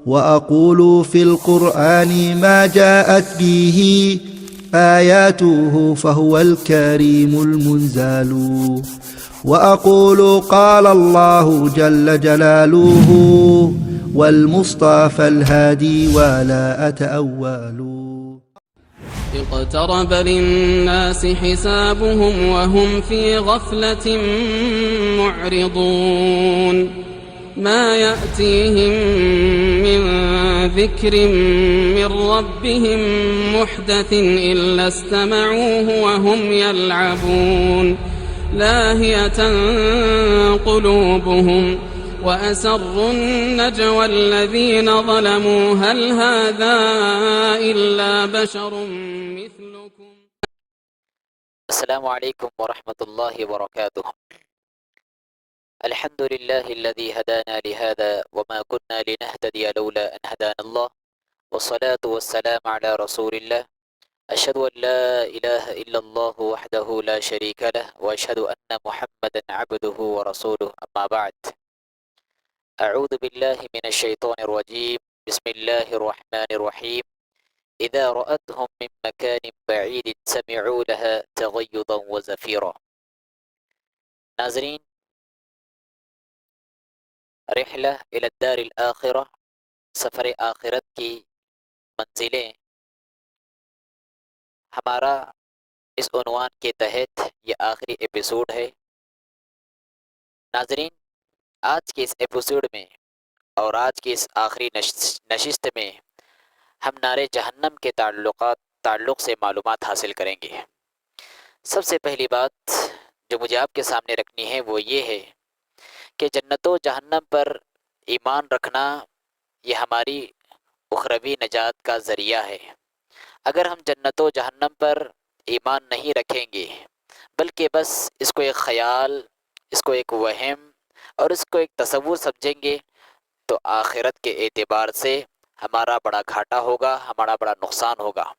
وأقول في القرآن ما جاءت به آياته فهو الكريم المنزال، وأقول قال الله جل جلاله والمصطفى الهادي ولا أتأول. اقترب للناس حسابهم وهم في غفلة معرضون ما يأتيهم من ذكر من ربهم محدث إلا استمعوه وهم يلعبون لاهية قلوبهم وأسروا النجوى الذين ظلموا هل هذا إلا بشر مثلكم. السلام عليكم ورحمة الله وبركاته. الحمد لله الذي هدانا لهذا وما كنا لنهتدي لولا أن هدانا الله، والصلاة والسلام على رسول الله. أشهد أن لا إله إلا الله وحده لا شريك له، وأشهد أن محمدا عبده ورسوله. أما بعد، أعوذ بالله من الشيطان الرجيم. بسم الله الرحمن الرحيم. إذا رأتهم من مكان بعيد سمعوا لها تغيظا وزفيرا. ناظرین، رحلہ الی الدار الآخرہ، سفر آخرت کی منزلیں، ہمارا اس عنوان کے تحت یہ آخری ایپیسوڈ ہے۔ ناظرین، آج کے اس ایپیسوڈ میں اور آج کی اس آخری نشست میں ہم نار جہنم کے تعلق سے معلومات حاصل کریں گے۔ سب سے پہلی بات جو مجھے آپ کے سامنے رکھنی ہے وہ یہ ہے کہ جنت و جہنم پر ایمان رکھنا یہ ہماری اخروی نجات کا ذریعہ ہے۔ اگر ہم جنت و جہنم پر ایمان نہیں رکھیں گے بلکہ بس اس کو ایک خیال، اس کو ایک وہم اور اس کو ایک تصور سمجھیں گے تو آخرت کے اعتبار سے ہمارا بڑا گھاٹا ہوگا، ہمارا بڑا نقصان ہوگا۔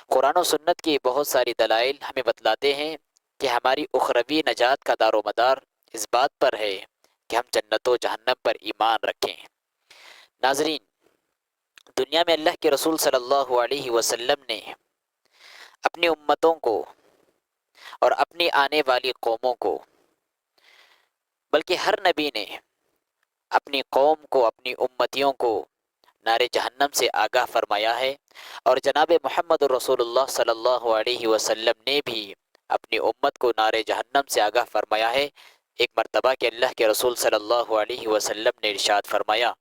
قرآن و سنت کی بہت ساری دلائل ہمیں بتلاتے ہیں کہ ہماری اخروی نجات کا دار و مدار اس بات پر ہے کہ ہم جنت و جہنم پر ایمان رکھیں۔ ناظرین، دنیا میں اللہ کے رسول صلی اللہ علیہ وسلم نے اپنی امتوں کو اور اپنی آنے والی قوموں کو، بلکہ ہر نبی نے اپنی قوم کو، اپنی امتیوں کو نار جہنم سے آگاہ فرمایا ہے، اور جناب محمد رسول اللہ صلی اللہ علیہ وسلم نے بھی اپنی امت کو نار جہنم سے آگاہ فرمایا ہے۔ ایک مرتبہ کہ اللہ کے رسول صلی اللہ علیہ وسلم نے ارشاد فرمایا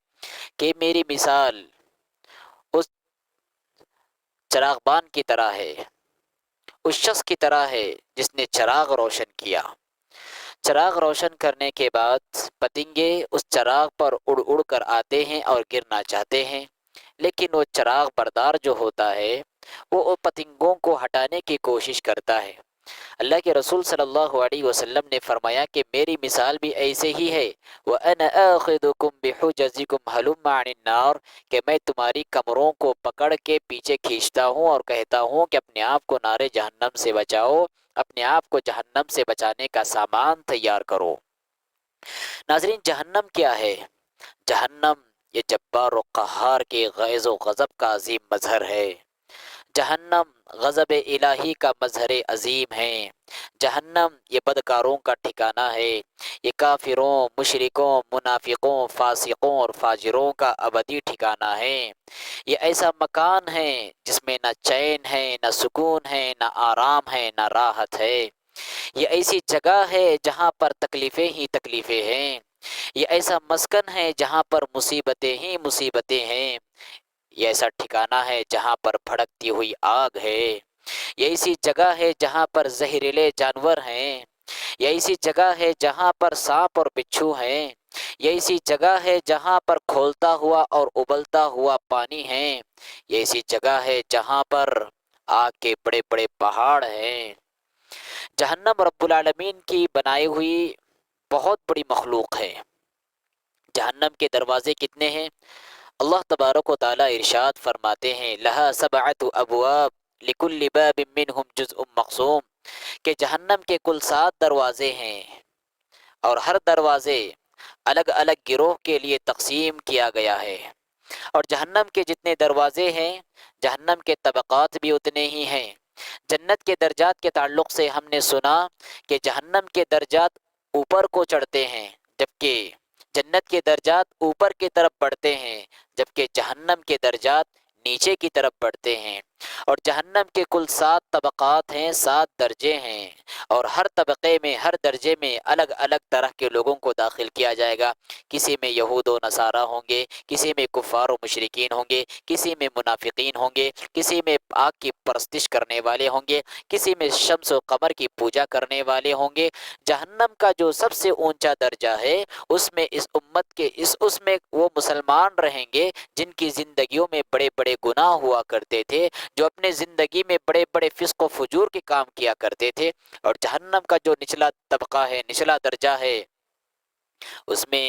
کہ میری مثال اس چراغبان کی طرح ہے، اس شخص کی طرح ہے جس نے چراغ روشن کیا۔ چراغ روشن کرنے کے بعد پتنگے اس چراغ پر اڑ اڑ کر آتے ہیں اور گرنا چاہتے ہیں، لیکن وہ چراغ بردار جو ہوتا ہے وہ پتنگوں کو ہٹانے کی کوشش کرتا ہے۔ اللہ کے رسول صلی اللہ علیہ وسلم نے فرمایا کہ میری مثال بھی ایسے ہی ہے، وَأَنَا آخِذُكُمْ بِحُجَزِكُمْ هَلُمَّ عَنِ النَّارِ، کہ میں تمہاری کمروں کو پکڑ کے پیچھے کھینچتا ہوں اور کہتا ہوں کہ اپنے آپ کو نار جہنم سے بچاؤ، اپنے آپ کو جہنم سے بچانے کا سامان تیار کرو۔ ناظرین، جہنم کیا ہے؟ جہنم یہ جبار و قہار کے غیظ و غضب کا عظیم مظہر ہے۔ جہنم غضب الہی کا مظہر عظیم ہے۔ جہنم یہ بدکاروں کا ٹھکانہ ہے، یہ کافروں، مشرکوں، منافقوں، فاسقوں اور فاجروں کا ابدی ٹھکانہ ہے۔ یہ ایسا مکان ہے جس میں نہ چین ہے، نہ سکون ہے، نہ آرام ہے، نہ راحت ہے۔ یہ ایسی جگہ ہے جہاں پر تکلیفیں ہی تکلیفیں ہیں۔ یہ ایسا مسکن ہے جہاں پر مصیبتیں ہی مصیبتیں ہیں۔ یہ ایسا ٹھکانہ ہے جہاں پر بھڑکتی ہوئی آگ ہے۔ یہ ایسی جگہ ہے جہاں پر زہریلے جانور ہیں۔ یہ ایسی جگہ ہے جہاں پر سانپ اور بچھو ہیں۔ یہ ایسی جگہ ہے جہاں پر کھولتا ہوا اور ابلتا ہوا پانی ہے۔ یہ ایسی جگہ ہے جہاں پر آگ کے بڑے بڑے پہاڑ ہیں۔ جہنم رب العالمین کی بنائی ہوئی بہت بڑی مخلوق ہے۔ جہنم کے دروازے کتنے ہیں؟ اللہ تبارک و تعالی ارشاد فرماتے ہیں لہا سبعۃ ابواب لکل باب منہم جزء مقسوم، کہ جہنم کے کل 7 دروازے ہیں اور ہر دروازے الگ الگ گروہ کے لیے تقسیم کیا گیا ہے۔ اور جہنم کے جتنے دروازے ہیں، جہنم کے طبقات بھی اتنے ہی ہیں۔ جنت کے درجات کے تعلق سے ہم نے سنا کہ جہنم کے درجات اوپر کو چڑھتے ہیں، جبکہ جنت کے درجات اوپر کی طرف بڑھتے ہیں، جبکہ جہنم کے درجات نیچے کی طرف بڑھتے ہیں۔ اور جہنم کے کل 7 طبقات ہیں، 7 درجے ہیں، اور ہر طبقے میں، ہر درجے میں الگ الگ طرح کے لوگوں کو داخل کیا جائے گا۔ کسی میں یہود و نصارہ ہوں گے، کسی میں کفار و مشرکین ہوں گے، کسی میں منافقین ہوں گے، کسی میں آگ کی پرستش کرنے والے ہوں گے، کسی میں شمس و قمر کی پوجا کرنے والے ہوں گے۔ جہنم کا جو سب سے اونچا درجہ ہے، اس میں اس امت کے اس میں وہ مسلمان رہیں گے جن کی زندگیوں میں بڑے بڑے گناہ ہوا کرتے تھے، جو اپنے زندگی میں بڑے بڑے فسق و فجور کے کام کیا کرتے تھے۔ اور جہنم کا جو نچلا طبقہ ہے، نچلا درجہ ہے، اس میں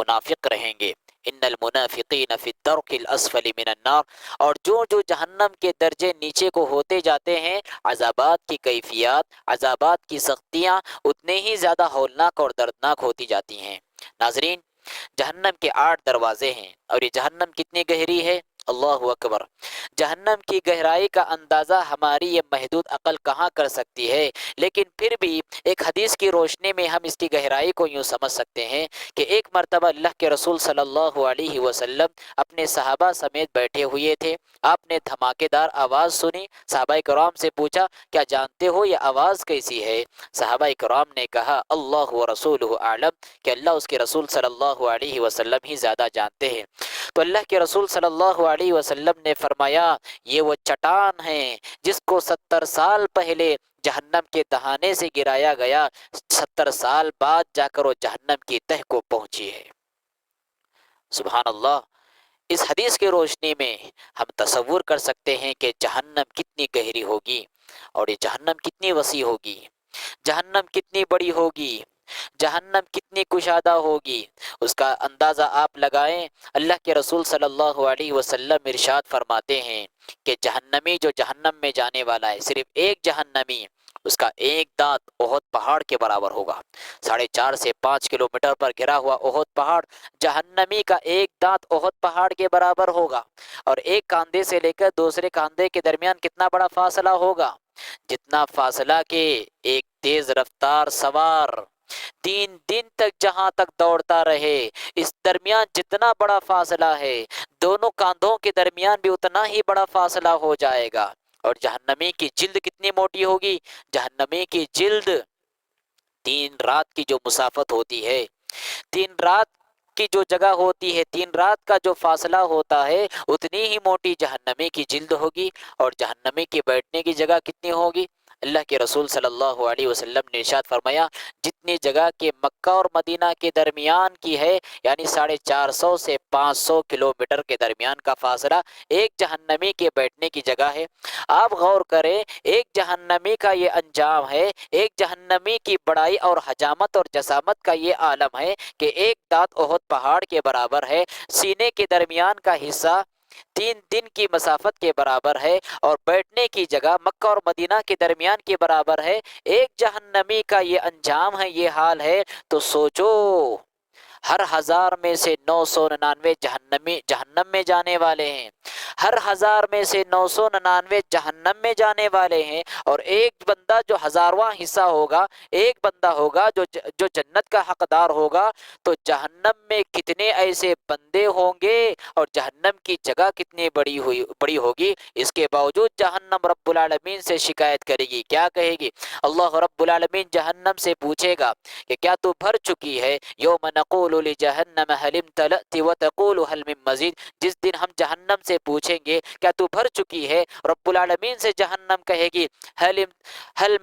منافق رہیں گے۔ ان المنافقین فی الدرک الاسفل من النار۔ اور جو جہنم کے درجے نیچے کو ہوتے جاتے ہیں، عذابات کی کیفیات، عذابات کی سختیاں اتنے ہی زیادہ ہولناک اور دردناک ہوتی جاتی ہیں۔ ناظرین، جہنم کے 8 دروازے ہیں، اور یہ جہنم کتنی گہری ہے، اللہ اکبر۔ جہنم کی گہرائی کا اندازہ ہماری یہ محدود عقل کہاں کر سکتی ہے، لیکن پھر بھی ایک حدیث کی روشنی میں ہم اس کی گہرائی کو یوں سمجھ سکتے ہیں کہ ایک مرتبہ اللہ کے رسول صلی اللہ علیہ وسلم اپنے صحابہ سمیت بیٹھے ہوئے تھے۔ آپ نے دھماکے دار آواز سنی، صحابہ کرام سے پوچھا کیا جانتے ہو یہ آواز کیسی ہے؟ صحابہ کرام نے کہا اللہ و رسولہ اعلم، کہ اللہ اس کے رسول صلی اللہ علیہ وسلم ہی زیادہ جانتے ہیں۔ تو اللہ کے رسول صلی اللہ علیہ وسلم نے فرمایا یہ وہ چٹان ہے جس کو 70 سال پہلے جہنم کے دہانے سے گرایا گیا، 70 سال بعد جا کر وہ جہنم کی تہ کو پہنچی ہے۔ سبحان اللہ۔ اس حدیث کی روشنی میں ہم تصور کر سکتے ہیں کہ جہنم کتنی گہری ہوگی، اور یہ جہنم کتنی وسیع ہوگی، جہنم کتنی بڑی ہوگی، جہنم کتنی کشادہ ہوگی، اس کا اندازہ آپ لگائیں۔ اللہ کے رسول صلی اللہ علیہ وسلم ارشاد فرماتے ہیں کہ جہنمی جو جہنم میں جانے والا ہے، صرف ایک جہنمی، اس کا ایک دانت احد پہاڑ کے برابر ہوگا۔ 4.5 سے 5 کلومیٹر پر گھرا ہوا احد پہاڑ، جہنمی کا ایک دانت احد پہاڑ کے برابر ہوگا۔ اور ایک کاندھے سے لے کر دوسرے کاندھے کے درمیان کتنا بڑا فاصلہ ہوگا؟ جتنا فاصلہ کہ ایک تیز رفتار سوار 3 دن تک جہاں تک دوڑتا رہے، اس درمیان جتنا بڑا فاصلہ ہے، دونوں کاندھوں کے درمیان بھی اتنا ہی بڑا فاصلہ ہو جائے گا۔ اور جہنمی کی جلد کتنی موٹی ہوگی؟ جہنمی کی جلد 3 رات کی جو مسافت ہوتی ہے، 3 رات کی جو جگہ ہوتی ہے، 3 رات کا جو فاصلہ ہوتا ہے، اتنی ہی موٹی جہنمی کی جلد ہوگی۔ اور جہنمی کی بیٹھنے کی جگہ کتنی ہوگی؟ اللہ کے رسول صلی اللہ علیہ وسلم نے ارشاد فرمایا جتنی جگہ کہ مکہ اور مدینہ کے درمیان کی ہے، یعنی 450 سے 500 کلومیٹر کے درمیان کا فاصلہ ایک جہنمی کے بیٹھنے کی جگہ ہے۔ آپ غور کریں، ایک جہنمی کا یہ انجام ہے، ایک جہنمی کی بڑائی اور حجامت اور جسامت کا یہ عالم ہے کہ ایک دانت احد پہاڑ کے برابر ہے، سینے کے درمیان کا حصہ 3 دن کی مسافت کے برابر ہے، اور بیٹھنے کی جگہ مکہ اور مدینہ کے درمیان کے برابر ہے۔ ایک جہنمی کا یہ انجام ہے، یہ حال ہے، تو سوچو ہر 1000 میں سے 999 جہنم میں جانے والے ہیں، ہر 1000 میں سے 999 جہنم میں جانے والے ہیں، اور ایک بندہ جو 1000واں حصہ ہوگا، ایک بندہ ہوگا جو جنت کا حقدار ہوگا۔ تو جہنم میں کتنے ایسے بندے ہوں گے، اور جہنم کی جگہ کتنی بڑی ہوگی، اس کے باوجود جہنم رب العالمین سے شکایت کرے گی۔ کیا کہے گی؟ اللہ رب العالمین جہنم سے پوچھے گا کہ کیا تو بھر چکی ہے؟ یوم نقول لجہنم هل امتلأت وتقول هل من مزید۔ جس دن ہم جہنم سے پوچھیں گے کیا تو بھر چکی ہے، رب العالمین سے جہنم کہے گی هل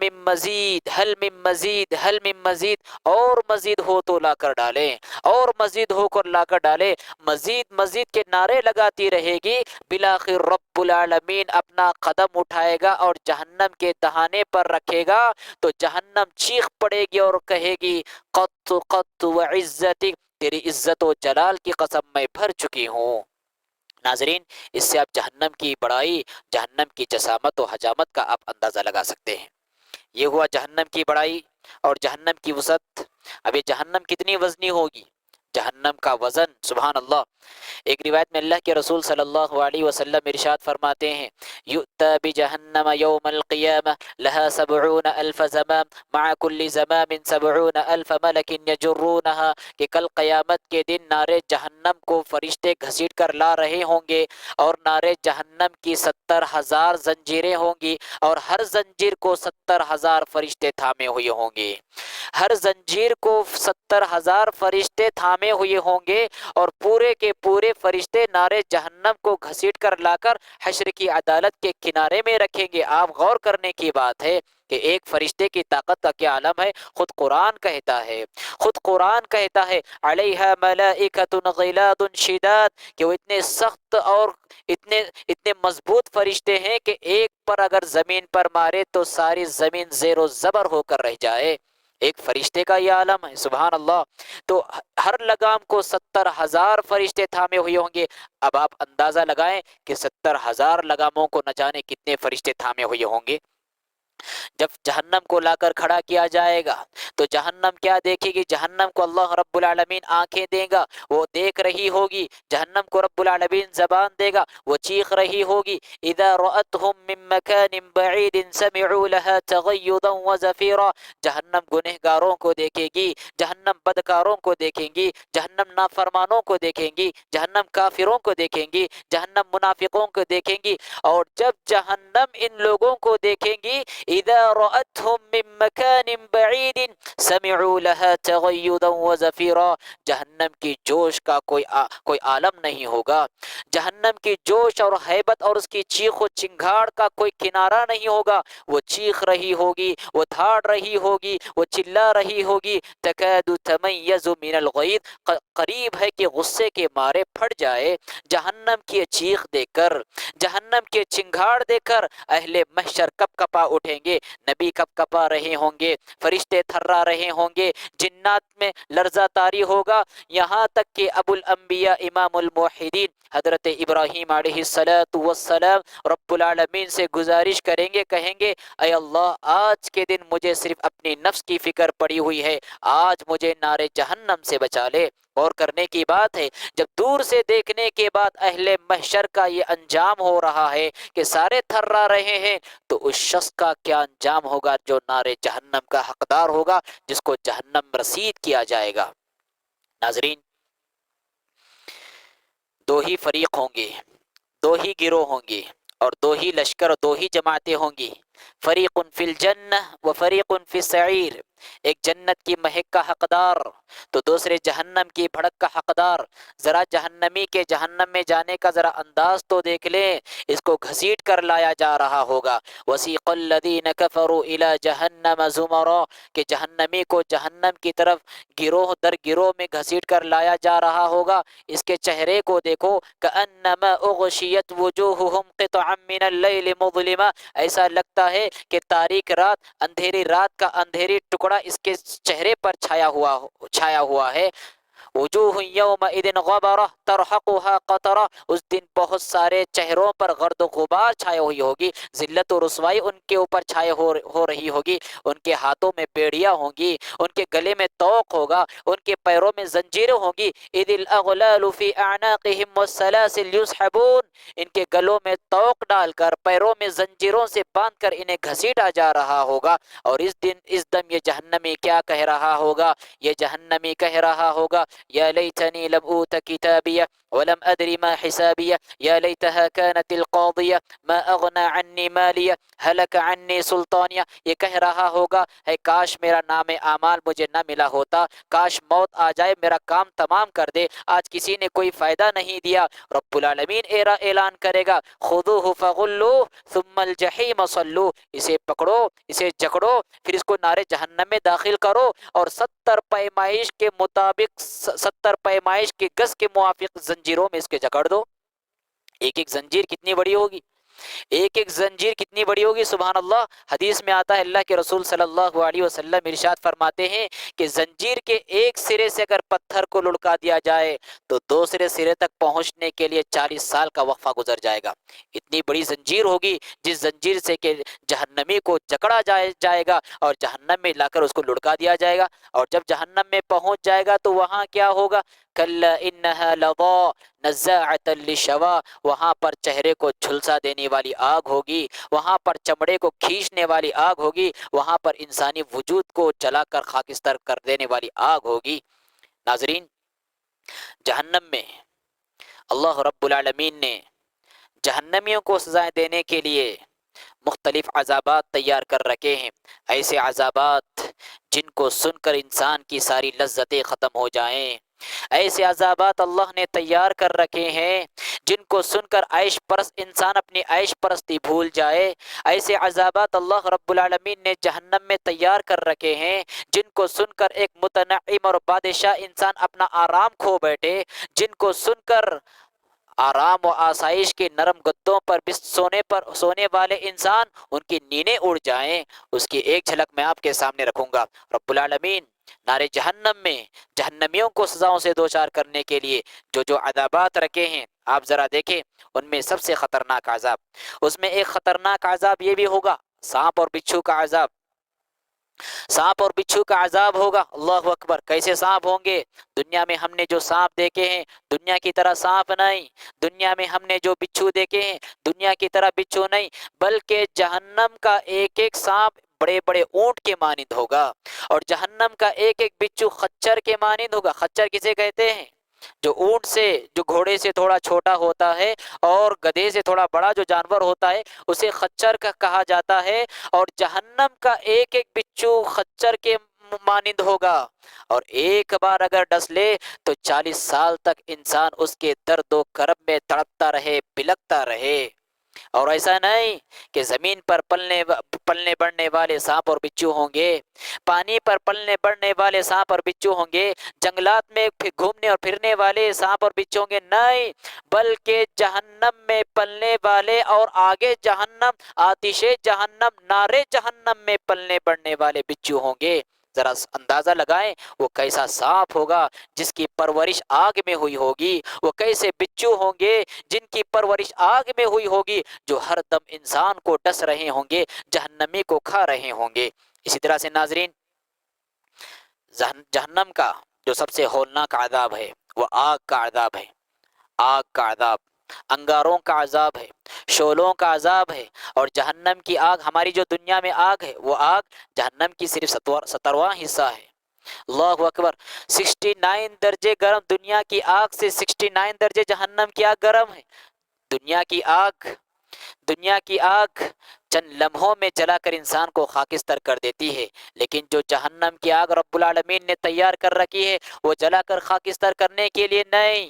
من مزید، هل من مزید، هل من مزید، اور مزید ہو تو لا کر ڈالیں، اور مزید ہو کر لا کر ڈالیں، مزید مزید کے نعرے لگاتی رہے گی۔ بالآخر رب العالمین اپنا قدم اٹھائے گا اور جہنم کے دہانے پر رکھے گا، تو جہنم چیخ پڑے گی اور کہے گی قط قط وعزتک، تیری عزت و جلال کی قسم میں بھر چکی ہوں۔ ناظرین، اس سے آپ جہنم کی بڑائی، جہنم کی جسامت و حجامت کا آپ اندازہ لگا سکتے ہیں۔ یہ ہوا جہنم کی بڑائی اور جہنم کی وسعت۔ اب یہ جہنم کتنی وزنی ہوگی؟ جہنم کا وزن، سبحان اللہ۔ ایک روایت میں اللہ کے رسول صلی اللہ علیہ وسلم ارشاد فرماتے ہیں یؤتی بجہنم یوم القیامہ لہا 70,000 زمام مع کل زمام 70,000 ملک یجرونہا، کہ کل قیامت کے دن نارے جہنم کو فرشتے گھسیٹ کر لا رہے ہوں گے، اور نارے جہنم کی 70,000 زنجیریں ہوں گی، اور ہر زنجیر کو 70,000 فرشتے تھامے ہوئے ہوں گے، ہر زنجیر کو 70,000 فرشتے تھامے ہوئے ہوں گے، اور پورے کے پورے فرشتے نارے جہنم کو گھسیٹ کر لا کر حشر کی عدالت کے کنارے میں رکھیں گے۔ آپ غور کرنے کی بات ہے کہ ایک فرشتے کی طاقت کا کیا عالم ہے۔ خود قرآن کہتا ہے، خود قرآن کہتا ہے علیہا ملائکۃ غلاظ شداد، کہ وہ اتنے سخت اور اتنے مضبوط فرشتے ہیں کہ ایک پر اگر زمین پر مارے تو ساری زمین زیر و زبر ہو کر رہ جائے۔ ایک فرشتے کا یہ عالم ہے، سبحان اللہ۔ تو ہر لگام کو 70,000 فرشتے تھامے ہوئے ہوں گے۔ اب آپ اندازہ لگائیں کہ 70,000 لگاموں کو نہ جانے کتنے فرشتے تھامے ہوئے ہوں گے۔ جب جہنم کو لا کر کھڑا کیا جائے گا تو جہنم کیا دیکھے گی؟ جہنم کو اللہ رب العالمین آنکھیں دے گا، وہ دیکھ رہی ہوگی۔ جہنم کو رب العالمین زبان دے گا، وہ چیخ رہی ہوگی۔ اذا رأتهم من مكان بعید سمعوا لها تغیظا وزفیرا، جہنم گنہگاروں کو دیکھے گی، جہنم بدکاروں کو دیکھیں گی، جہنم نافرمانوں کو دیکھیں گی، جہنم کافروں کو دیکھیں گی، جہنم منافقوں کو دیکھیں گی، اور جب جہنم ان لوگوں کو دیکھیں گی اذا رأتهم من مكان بعید سمعوا لها تغیظا وزفیرا، جہنم کی جوش کا کوئی عالم نہیں ہوگا، جہنم کی جوش اور ہیبت اور اس کی چیخ و چنگھاڑ کا کوئی کنارہ نہیں ہوگا۔ وہ چیخ رہی ہوگی، وہ دھاڑ رہی ہوگی، وہ چلا رہی ہوگی، تکاد تمیز من الغیظ، قریب ہے کہ غصے کے مارے پھٹ جائے۔ جہنم کی چیخ دیکھ کر، جہنم کے چنگھاڑ دیکھ کر اہل محشر کپ کپا اٹھیں گے، نبی کپ کپا رہے ہوں گے، فرشتے تھرا رہے ہوں گے، جنات میں لرزہ طاری ہوگا، یہاں تک کہ ابو الانبیاء امام الموحدین حضرت ابراہیم علیہ السلام رب العالمین سے گزارش کریں گے، کہیں گے اے اللہ آج کے دن مجھے صرف اپنی نفس کی فکر پڑی ہوئی ہے، آج مجھے نار جہنم سے بچا لے۔ غور کرنے کی بات ہے، جب دور سے دیکھنے کے بعد اہل محشر کا یہ انجام ہو رہا ہے کہ سارے تھرا رہے ہیں، تو اس شخص کا کیا انجام ہوگا جو نار جہنم کا حقدار ہوگا، جس کو جہنم رسید کیا جائے گا۔ ناظرین، دو ہی فریق ہوں گے، دو ہی گروہ ہوں گے، اور دو ہی لشکر، دو ہی جماعتیں ہوں گی۔ فریق فی الجنہ و فریق فی السعیر، ایک جنت کی مہک کا حقدار تو دوسرے جہنم کی بھڑک کا حقدار۔ ذرا جہنمی کے جہنم میں جانے کا ذرا انداز تو دیکھ لیں، اس کو گھسیٹ کر لایا جا رہا ہوگا۔ وسیق الذین کفروا الی جہنم زمرا، کہ جہنمی کو جہنم کی طرف گروہ در گروہ میں گھسیٹ کر لایا جا رہا ہوگا۔ اس کے چہرے کو دیکھو، کأنما اغشیت وجوہہم قطعا من اللیل مظلما، ایسا لگتا ہے کہ تاریک رات، اندھیری رات کا اندھیری ٹکڑا اس کے چہرے پر چھایا ہوا ہے۔ وجوہ یومئذ غبرہ ترحقها قطرہ، اس دن بہت سارے چہروں پر گرد و غبار چھائے ہوئی ہوگی، ذلت و رسوائی ان کے اوپر چھائے ہو رہی ہوگی، ان کے ہاتھوں میں بیڑیاں ہوں گی، ان کے گلے میں طوق ہوگا، ان کے پیروں میں زنجیریں ہوں گی۔ اذ الاغلال فی اعناقہم والسلاسل یسحبون، ان کے گلوں میں طوق ڈال کر، پیروں میں زنجیروں سے باندھ کر انہیں گھسیٹا جا رہا ہوگا۔ اور اس دم یہ جہنمی کیا کہہ رہا ہوگا؟ یہ جہنمی کہہ رہا ہوگا یا لیتنی لم اوت کتابیہ ولم ادری ما حسابیہ یا لیتها كانت القاضیہ ما اغنى عنی مالیہ ہلک عنی سلطانیہ، یہ کہہ رہا ہوگا ہے کاش میرا نام اعمال مجھے نہ ملا ہوتا، کاش موت آ جائے میرا کام تمام کر دے، آج کسی نے کوئی فائدہ نہیں دیا۔ رب العالمین اعلان کرے گا خذوہ فغلوہ ثم الجحیم صلوہ، اسے پکڑو، اسے جکڑو، پھر اس کو نار جہنم میں داخل کرو، اور 70 پیمائش کے مطابق 70 پیمائش کے گز کے موافق زنجیروں میں اس کے جکڑ دو۔ ایک ایک زنجیر کتنی بڑی ہوگی؟ ایک ایک زنجیر کتنی بڑی ہوگی، سبحان اللہ۔ حدیث میں آتا ہے اللہ کے رسول صلی اللہ علیہ وسلم ارشاد فرماتے ہیں کہ زنجیر کے ایک سرے سے اگر پتھر کو لڑکا دیا جائے تو دوسرے سرے تک پہنچنے کے لیے 40 سال کا وقفہ گزر جائے گا۔ اتنی بڑی زنجیر ہوگی جس زنجیر سے کہ جہنمی کو جکڑا جائے گا اور جہنم میں لا کر اس کو لڑکا دیا جائے گا، اور جب جہنم میں پہنچ جائے گا تو وہاں کیا ہوگا، کلا انہا لظا نزاعۃ للشوا، وہاں پر چہرے کو جھلسا دینے والی آگ ہوگی، وہاں پر چمڑے کو کھینچنے والی آگ ہوگی، وہاں پر انسانی وجود کو جلا کر خاکستر کر دینے والی آگ ہوگی۔ ناظرین، جہنم میں اللہ رب العالمین نے جہنمیوں کو سزائیں دینے کے لیے مختلف عذابات تیار کر رکھے ہیں، ایسے عذابات جن کو سن کر انسان کی ساری لذتیں ختم ہو جائیں، ایسے عذابات اللہ نے تیار کر رکھے ہیں جن کو سن کر عیش پرست انسان اپنی عیش پرستی بھول جائے، ایسے عذابات اللہ رب العالمین نے جہنم میں تیار کر رکھے ہیں جن کو سن کر ایک متنعم اور بادشاہ انسان اپنا آرام کھو بیٹھے، جن کو سن کر آرام و آسائش کے نرم گدوں پر سونے والے انسان ان کی نیندیں اڑ جائیں۔ اس کی ایک جھلک میں آپ کے سامنے رکھوں گا۔ رب العالمین نارے جہنم میں جہنمیوں کو سزاؤں سے دوچار کرنے کے لیے جو عذابات رکھے ہیں، آپ ذرا دیکھیں، ان میں سب سے خطرناک عذاب، اس میں ایک خطرناک عذاب یہ بھی ہوگا، سانپ اور بچھو کا عذاب۔ سانپ اور بچھو کا عذاب ہوگا، اللہ اکبر۔ کیسے سانپ ہوں گے؟ دنیا میں ہم نے جو سانپ دیکھے ہیں دنیا کی طرح سانپ نہیں، دنیا میں ہم نے جو بچھو دیکھے ہیں دنیا کی طرح بچھو نہیں، بلکہ جہنم کا ایک ایک سانپ بڑے بڑے اونٹ کے مانند ہوگا، اور جہنم کا ایک ایک بچھو خچر کے مانند ہوگا۔ خچر کسے کہتے ہیں؟ جو اونٹ سے، جو گھوڑے سے تھوڑا چھوٹا ہوتا ہے اور گدھے سے تھوڑا بڑا جو جانور ہوتا ہے اسے خچر کا کہا جاتا ہے، اور جہنم کا ایک ایک بچھو خچر کے مانند ہوگا، اور ایک بار اگر ڈس لے تو 40 سال تک انسان اس کے درد و کرب میں تڑپتا رہے، بلکتا رہے۔ اور ایسا نہیں کہ زمین پر پلنے بڑھنے والے سانپ اور بچھو ہوں گے، پانی پر پلنے بڑھنے والے سانپ اور بچھو ہوں گے، جنگلات میں گھومنے اور پھرنے والے سانپ اور بچھو ہوں گے، نہیں، بلکہ جہنم میں پلنے والے اور آگے جہنم، آتش جہنم، نارے جہنم میں پلنے بڑھنے والے بچھو ہوں گے۔ ذرا اندازہ لگائیں وہ کیسا سانپ ہوگا جس کی پرورش آگ میں ہوئی ہوگی، وہ کیسے بچھو ہوں گے جن کی پرورش آگ میں ہوئی ہوگی، جو ہر دم انسان کو ڈس رہے ہوں گے، جہنمی کو کھا رہے ہوں گے۔ اسی طرح سے ناظرین، جہنم کا جو سب سے ہولناک عذاب ہے وہ آگ کا عذاب ہے، آگ کا عذاب، انگاروں کا عذاب ہے، شعلوں کا عذاب ہے۔ اور جہنم کی آگ، ہماری جو دنیا میں آگ ہے وہ آگ جہنم کی صرف 17واں حصہ ہے۔ اللہ اکبر، 69 درجے گرم دنیا کی آگ سے 69 درجے جہنم کی آگ گرم ہے۔ دنیا کی آگ چند لمحوں میں جلا کر انسان کو خاکستر کر دیتی ہے، لیکن جو جہنم کی آگ رب العالمین نے تیار کر رکھی ہے وہ جلا کر خاکستر کرنے کے لیے نہیں،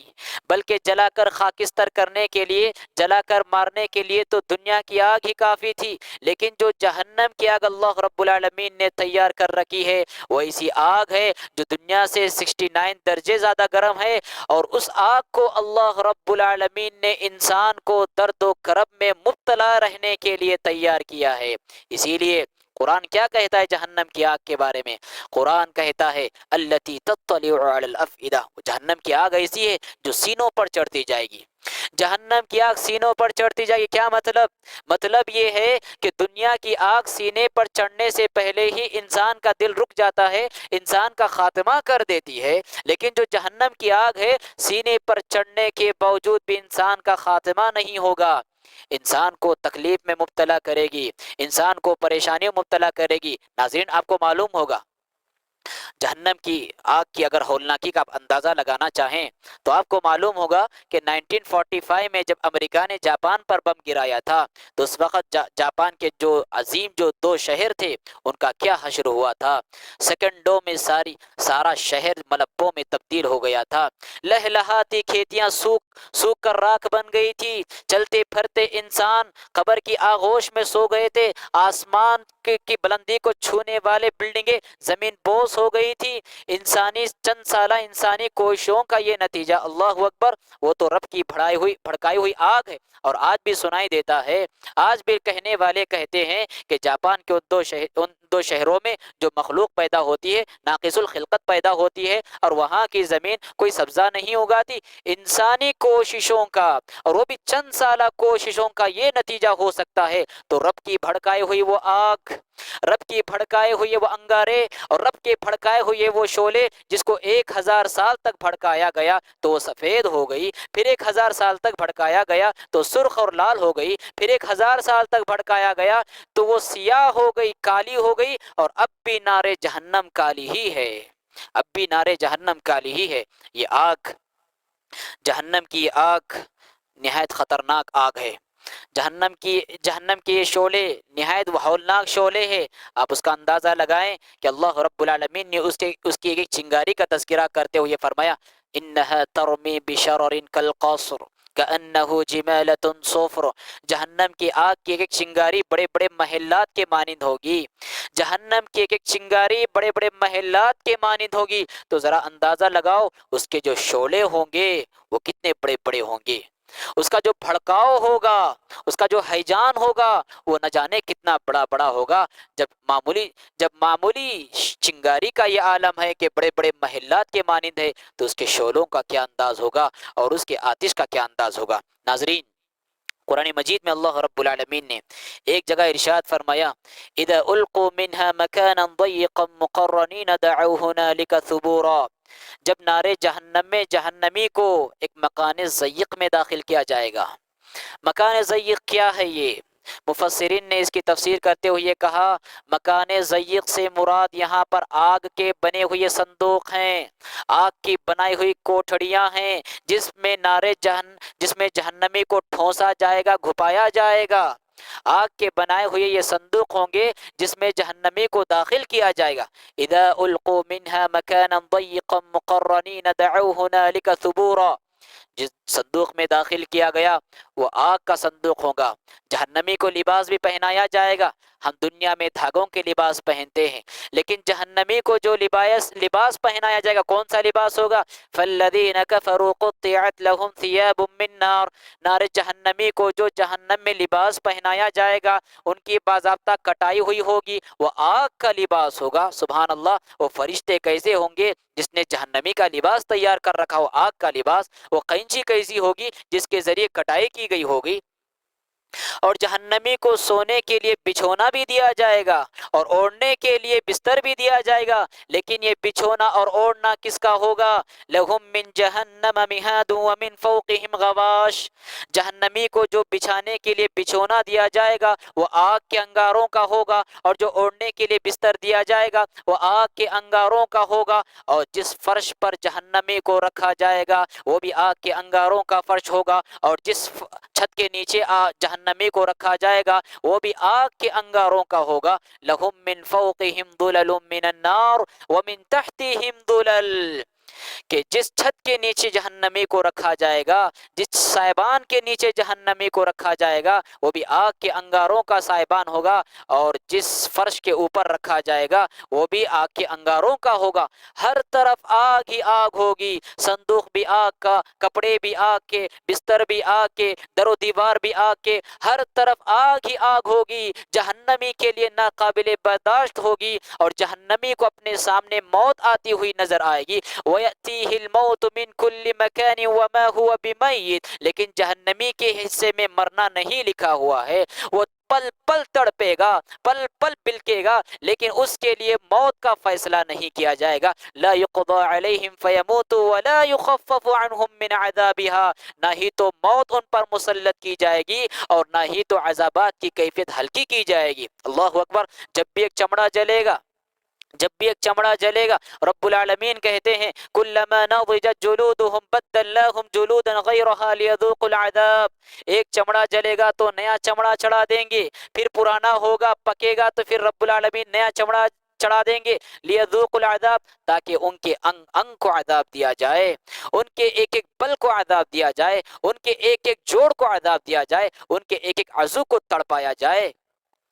بلکہ جلا کر خاکستر کرنے کے لیے، جلا کر مارنے کے لیے تو دنیا کی آگ ہی کافی تھی، لیکن جو جہنم کی آگ اللہ رب العالمین نے تیار کر رکھی ہے وہ ایسی آگ ہے جو دنیا سے 69 درجے زیادہ گرم ہے، اور اس آگ کو اللہ رب العالمین نے انسان کو درد و کرب میں مبتلا رہنے کے لیے تیار کیا ہے۔ اسی لیے قرآن کیا کہتا ہے جہنم کی آگ کے بارے میں؟ قرآن کہتا ہے التی تطلع علی الافئدہ، جہنم کی آگ ایسی ہے جو سینوں پر چڑھتی جائے گی۔ جہنم کی آگ سینوں پر چڑھتی جائے گی، کیا مطلب؟ مطلب یہ ہے کہ دنیا کی آگ سینے پر چڑھنے سے پہلے ہی انسان کا دل رک جاتا ہے، انسان کا خاتمہ کر دیتی ہے، لیکن جو جہنم کی آگ ہے سینے پر چڑھنے کے باوجود بھی انسان کا خاتمہ نہیں ہوگا، انسان کو تکلیف میں مبتلا کرے گی، انسان کو پریشانیوں مبتلا کرے گی۔ ناظرین، آپ کو معلوم ہوگا جہنم کی آگ کی اگر ہولناکی کا آپ اندازہ لگانا چاہیں تو آپ کو معلوم ہوگا کہ 1945 میں جب امریکہ نے جاپان پر بم گرایا تھا تو اس وقت جاپان کے جو عظیم جو 2 شہر تھے ان کا کیا حشر ہوا تھا۔ سیکنڈوں میں سارا شہر ملبوں میں تبدیل ہو گیا تھا، لہلہاتی کھیتیاں سوکھ کر راکھ بن گئی تھی، چلتے پھرتے انسان قبر کی آغوش میں سو گئے تھے، آسمان کی بلندی کو چھونے والے بلڈنگیں زمین بوس ہو گئی تھی. چند سالہ انسانی کوششوں کا یہ نتیجہ. اللہ اکبر. وہ تو رب کی بھڑکائی ہوئی آگ ہے. اور آج بھی سنائی دیتا ہے. آج بھی کہنے والے کہتے ہیں کہ جاپان کے ان دو شہروں میں جو مخلوق پیدا ہوتی ہے ناقص الخلقت پیدا ہوتی ہے اور وہاں کی زمین کوئی سبزہ نہیں اگاتی. انسانی کوششوں کا اور وہ بھی چند سالہ کوششوں کا یہ نتیجہ ہو سکتا ہے. تو رب کی بھڑکائے ہوئی وہ آگ، رب کی بھڑکائے ہوئے وہ انگارے اور رب کے بھڑکائے ہوئے وہ شعلے جس کو 1000 سال تک بھڑکایا گیا تو وہ سفید ہو گئی، پھر 1000 سال تک بھڑکایا گیا تو سرخ اور لال ہو گئی، پھر 1000 سال تک بھڑکایا گیا تو وہ سیاہ ہو گئی، کالی ہو گئی. اور اب بھی نار جہنم کالی ہی ہے، اب بھی نار جہنم کالی ہی ہے. یہ آگ، جہنم کی آگ نہایت خطرناک آگ ہے. جہنم کے یہ شعلے نہایت ہولناک شعلے ہیں. آپ اس کا اندازہ لگائیں کہ اللہ رب العالمین نے اس کی ایک چنگاری کا تذکرہ کرتے ہوئے فرمایا انہا ترمی بشرر کالقصر کأنہ جمالۃ صفر. جہنم کی آگ کی ایک چنگاری بڑے بڑے محلات کے مانند ہوگی. جہنم کی ایک چنگاری بڑے بڑے محلات کے مانند ہوگی. تو ذرا اندازہ لگاؤ اس کے جو شعلے ہوں گے وہ کتنے بڑے بڑے ہوں گے، اس کا جو بھڑکاؤ ہوگا، اس کا جو ہیجان ہوگا وہ نہ جانے کتنا بڑا بڑا ہوگا. جب معمولی چنگاری کا یہ عالم ہے کہ بڑے بڑے محلات کے مانند ہے تو اس کے شعلوں کا کیا انداز ہوگا اور اس کے آتش کا کیا انداز ہوگا. ناظرین، قرآن مجید میں اللہ رب العالمین نے ایک جگہ ارشاد فرمایا اذا القوا منها مكانا ضيقا مقرنين دعوا هنالك ثبورا. جب نارے جہنم میں جہنمی کو ایک مکان ضیق میں داخل کیا جائے گا. مکان ضیق کیا ہے؟ یہ مفسرین نے اس کی تفسیر کرتے ہوئے یہ کہا مکان ضیق سے مراد یہاں پر آگ کے بنے ہوئے صندوق ہیں، آگ کی بنائی ہوئی کوٹھڑیاں ہیں جس میں جہنمی کو ٹھونسا جائے گا، گھپایا جائے گا. آگ کے بنائے ہوئے یہ صندوق ہوں گے جس میں جہنمی کو داخل کیا جائے گا. اذا القوا منها مكانا ضيقا مقرنين دعوا هنالك ثبورا. جس صندوق میں داخل کیا گیا وہ آگ کا صندوق ہوگا. جہنمی کو لباس بھی پہنایا جائے گا. ہم دنیا میں دھاگوں کے لباس پہنتے ہیں لیکن جہنمی کو جو لباس پہنایا جائے گا کون سا لباس ہوگا؟ فالذین کفروا قطعت لهم ثياب من نار. نار جہنمی کو جو جہنم میں لباس پہنایا جائے گا ان کی باضابطہ کٹائی ہوئی ہوگی، وہ آگ کا لباس ہوگا. سبحان اللہ. وہ فرشتے کیسے ہوں گے جس نے جہنمی کا لباس تیار کر رکھا ہو، آگ کا لباس. وہ قینچی کیسی ہوگی جس کے ذریعے کٹائی کی گئی ہوگی. اور جہنمی کو سونے کے لیے بچھونا بھی دیا جائے گا اور اوڑھنے کے لیے بستر بھی دیا جائے گا. لیکن یہ بچھونا اور اوڑھنا کس کا ہوگا؟ لہم من جہنم مہاد ومن فوقہم غواش. جہنمی کو جو بچھانے کے لیے بچھونا دیا جائے گا وہ آگ کے انگاروں کا ہوگا اور جو اوڑھنے کے لیے بستر دیا جائے گا وہ آگ کے انگاروں کا ہوگا. اور جس فرش پر جہنمی کو رکھا جائے گا وہ بھی آگ کے انگاروں کا فرش ہوگا. اور جس چھت کے نیچے جہنمی کو رکھا جائے گا وہ بھی آگ کے انگاروں کا ہوگا. لہم من فوقہم ظلل من النار ومن تحتہم ظلل. کہ جس چھت کے نیچے جہنمی کو رکھا جائے گا، جس سائبان کے نیچے جہنمی کو رکھا جائے گا وہ بھی آگ کے انگاروں کا سائبان ہوگا. اور جس فرش کے اوپر رکھا جائے گا وہ بھی آگ کے انگاروں کا ہوگا. ہر طرف آگ ہی آگ ہوگی. صندوق بھی آگ کا، کپڑے بھی آگ کے، بستر بھی آگ کے، در و دیوار بھی آگ کے، ہر طرف آگ ہی آگ ہوگی. جہنمی کے لیے ناقابل برداشت ہوگی اور جہنمی کو اپنے سامنے موت آتی ہوئی نظر آئے گی. وَيَأْتِيهِ الْمَوْتُ مِنْ كُلِّ مَكَانٍ وَمَا هُوَ بِمَيِّتٍ. لیکن جہنمی کے حصے میں مرنا نہیں لکھا ہوا ہے. وہ پل پل تڑپے گا، پل پل بلکے گا، لیکن اس کے لیے موت کا فیصلہ نہیں کیا جائے گا. لا يقضى عليهم فيموتوا ولا يخفف عنهم من عذابها. نہ ہی تو موت ان پر مسلط کی جائے گی اور نہ ہی تو عذابات کی کیفیت ہلکی کی جائے گی. اللہ اکبر. جب بھی ایک چمڑا جلے گا رب العالمین کہتے ہیں کلما نضجت جلودهم بدلناهم جلودا غیرها ليذوقوا العذاب. ایک چمڑا جلے گا تو نیا چمڑا چڑھا دیں گے، پھر پرانا ہوگا پکے گا تو پھر رب العالمین نیا چمڑا چڑھا دیں گے لیذوقوا العذاب، تاکہ ان کے انگ کو عذاب دیا جائے، ان کے ایک ایک بل کو عذاب دیا جائے، ان کے ایک ایک جوڑ کو عذاب دیا جائے، ان کے ایک ایک عضو کو تڑپایا جائے.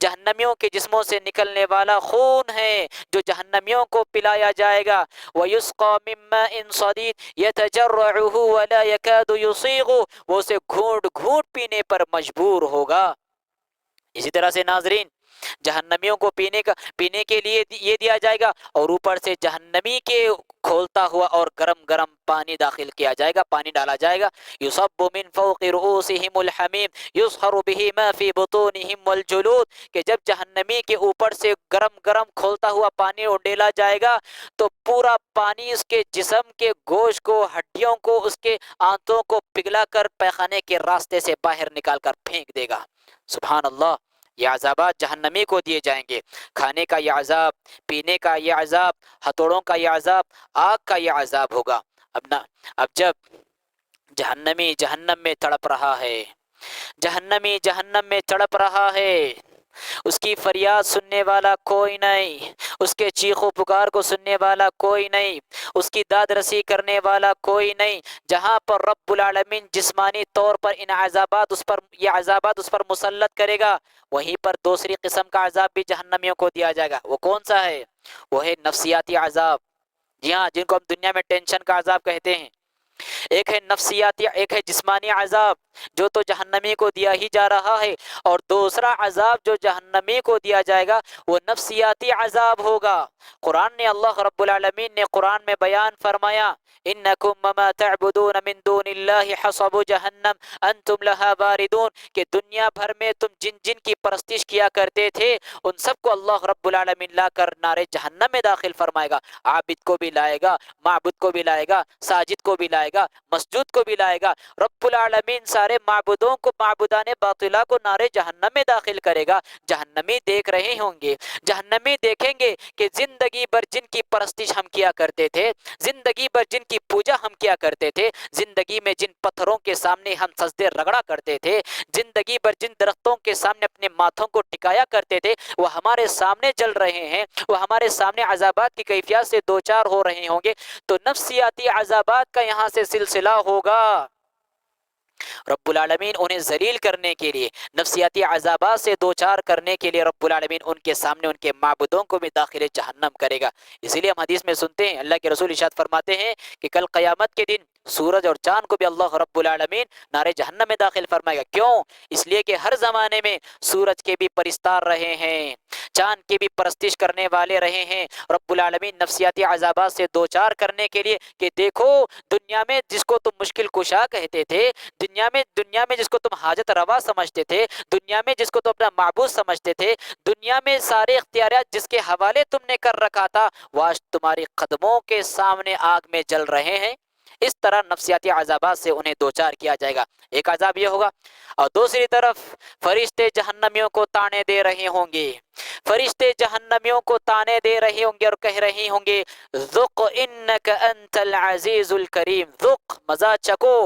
جہنمیوں کے جسموں سے نکلنے والا خون ہے جو جہنمیوں کو پلایا جائے گا. وَيُسْقَى مِن مَّاءٍ صَدِيدٍ يَتَجَرَّعُهُ وَلَا يَكَادُ يُصِيغُهُ، وہ اسے گھونٹ گھونٹ پینے پر مجبور ہوگا. اسی طرح سے ناظرین جہنمیوں کو پینے کے لیے یہ دیا جائے گا، اور اوپر سے جہنمی کے کھولتا ہوا اور گرم گرم پانی داخل کیا جائے گا، پانی ڈالا جائے گا. یصب من فوق رؤوسهم الحمیم یصہر به ما فی بطونهم والجلود، کہ جب جہنمی کے اوپر سے گرم گرم کھولتا ہوا پانی ڈیلا جائے گا تو پورا پانی اس کے جسم کے گوشت کو، ہڈیوں کو، اس کے آنتوں کو پگھلا کر پیخانے کے راستے سے باہر نکال کر پھینک دے گا. سبحان اللہ. یہ عذابات جہنمی کو دیے جائیں گے. کھانے کا یہ عذاب، پینے کا یہ عذاب، ہتھوڑوں کا یہ عذاب، آگ کا یہ عذاب ہوگا. اب جب جہنمی جہنم میں تڑپ رہا ہے، جہنمی جہنم میں تڑپ رہا ہے، اس کی فریاد سننے والا کوئی نہیں، اس کے چیخ و پکار کو سننے والا کوئی نہیں، اس کی داد رسی کرنے والا کوئی نہیں. جہاں پر رب العالمین جسمانی طور پر یہ عذابات اس پر مسلط کرے گا، وہیں پر دوسری قسم کا عذاب بھی جہنمیوں کو دیا جائے گا. وہ کون سا ہے؟ وہ ہے نفسیاتی عذاب. جی ہاں، جن کو ہم دنیا میں ٹینشن کا عذاب کہتے ہیں. ایک ہے نفسیاتی، ایک ہے جسمانی عذاب جو تو جہنمی کو دیا ہی جا رہا ہے، اور دوسرا عذاب جو جہنمی کو دیا جائے گا وہ نفسیاتی عذاب ہوگا. قرآن نے، اللہ رب العالمین نے قرآن میں بیان فرمایا، انکم وما تعبدون من دون اللہ حصب جہنم انتم لہا واردون، کہ دنیا بھر میں تم جن جن کی پرستش کیا کرتے تھے ان سب کو اللہ رب العالمین لا کر نارے جہنم میں داخل فرمائے گا. عابد کو بھی لائے گا، معبود کو بھی لائے گا، ساجد کو بھی لائے گا، مسجود کو بھی لائے گا. رب العالمین سارے معبودوں کو، معبودان باطلہ کو نارے جہنم میں داخل کرے گا. جہنمی دیکھ رہے ہوں گے، جہنمی دیکھیں گے کہ زندگی بھر جن کی پرستش ہم کیا کرتے تھے، زندگی بھر جن کی پوجا ہم کیا کرتے تھے، زندگی میں جن پتھروں کے سامنے ہم سجدے رگڑا کرتے تھے، زندگی بھر جن درختوں کے سامنے اپنے ماتھوں کو ٹکایا کرتے تھے، وہ ہمارے سامنے جل رہے ہیں، وہ ہمارے سامنے عذابات کی کیفیت سے دوچار ہو رہے ہوں گے. تو نفسیاتی عذابات کا یہاں سے سلسلہ ہوگا. رب العالمین انہیں ذلیل کرنے کے لیے، نفسیاتی عذابات سے دوچار کرنے کے لیے رب العالمین ان کے سامنے ان کے معبودوں کو بھی داخل جہنم کرے گا. اسی لیے ہم حدیث میں سنتے ہیں، اللہ کے رسول ارشاد فرماتے ہیں کہ کل قیامت کے دن سورج اور چاند کو بھی اللہ رب العالمین نارے جہنم میں داخل فرمائے گا. کیوں؟ اس لیے کہ ہر زمانے میں سورج کے بھی پرستار رہے ہیں، چاند کے بھی پرستش کرنے والے رہے ہیں. رب العالمین نفسیاتی عذابات سے دوچار کرنے کے لیے کہ دیکھو دنیا میں جس کو تم مشکل کشا کہتے تھے، دنیا میں جس کو تم حاجت روا سمجھتے تھے، دنیا میں جس کو تم اپنا معبود سمجھتے تھے، دنیا میں سارے اختیارات جس کے حوالے تم نے کر رکھا تھا، وہ آج تمہاری قدموں کے سامنے آگ میں جل رہے ہیں. اس طرح نفسیاتی عذابات سے انہیں دوچار کیا جائے گا. ایک عذاب یہ ہوگا، اور دوسری طرف فرشتے جہنمیوں کو تانے دے رہے ہوں گے، فرشتے جہنمیوں کو تانے دے رہے ہوں گے اور کہہ رہے ہوں گے ذق انک انت العزیز الکریم، ذق مزہ چکو.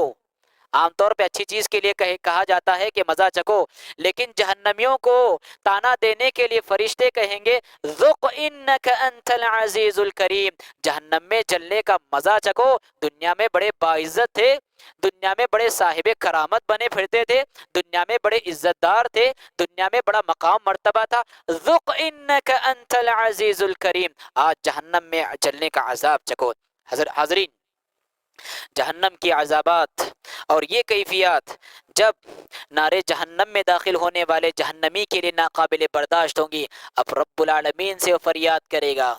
عام طور پہ اچھی چیز کے لیے کہا جاتا ہے کہ مزہ چکو، لیکن جہنمیوں کو تانا دینے کے لیے فرشتے کہیں گے ذق انک انت العزیز الکریم، جہنم میں جلنے کا مزہ چکو. دنیا میں بڑے باعزت تھے، دنیا میں بڑے صاحب کرامت بنے پھرتے تھے، دنیا میں بڑے عزت دار تھے، دنیا میں بڑا مقام مرتبہ تھا. ذق انک انت العزیز الکریم، آج جہنم میں جلنے کا عذاب چکو. حاضرین، جہنم کی عذابات اور یہ کیفیات جب نارے جہنم میں داخل ہونے والے جہنمی کے لیے ناقابل برداشت ہوں گی، اب رب العالمین سے فریاد کرے گا،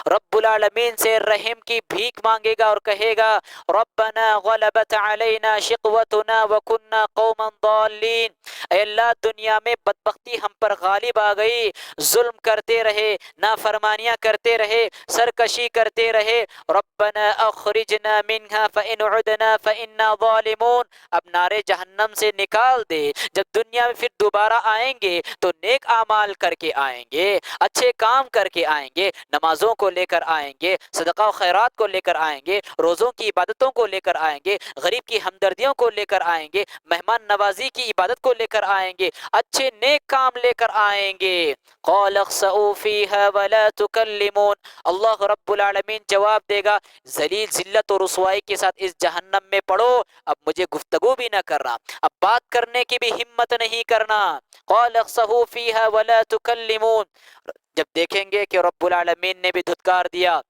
رب العالمین سے رحم کی بھیک مانگے گا اور کہے گا ربنا غلبت علینا شقوتنا وکنا قوما ضالین، اے اللہ دنیا میں بدبختی ہم پر غالب آ گئی، ظلم کرتے رہے، نافرمانیاں کرتے رہے، سرکشی کرتے رہے. ربنا اخرجنا منها فإن عدنا فإنا ظالمون، اب نارے جہنم سے نکال دے. جب دنیا میں پھر دوبارہ آئیں گے تو نیک اعمال کر کے آئیں گے، اچھے کام کر کے آئیں گے، نمازوں کو لے کر آئیں گے، صدقہ و خیرات کو لے کر آئیں گے، روزوں کی عبادتوں کو لے کر آئیں گے، غریب کی ہمدردیوں کو لے کر آئیں گے، مہمان نوازی کی عبادت کو لے کر آئیں گے، اچھے نیک کام لے کر آئیں گے. قال اخسئوا فيها ولا تكلمون، اللہ رب العالمین جواب دے گا ذلیل ذلت و رسوائی کے ساتھ اس جہنم میں پڑو، اب مجھے گفتگو بھی نہ کرنا، اب بات کرنے کی بھی ہمت نہیں کرنا. قال اخسئوا فيها ولا تكلمون. جب دیکھیں گے کہ رب العالمین نے بھی دھتکار دیا،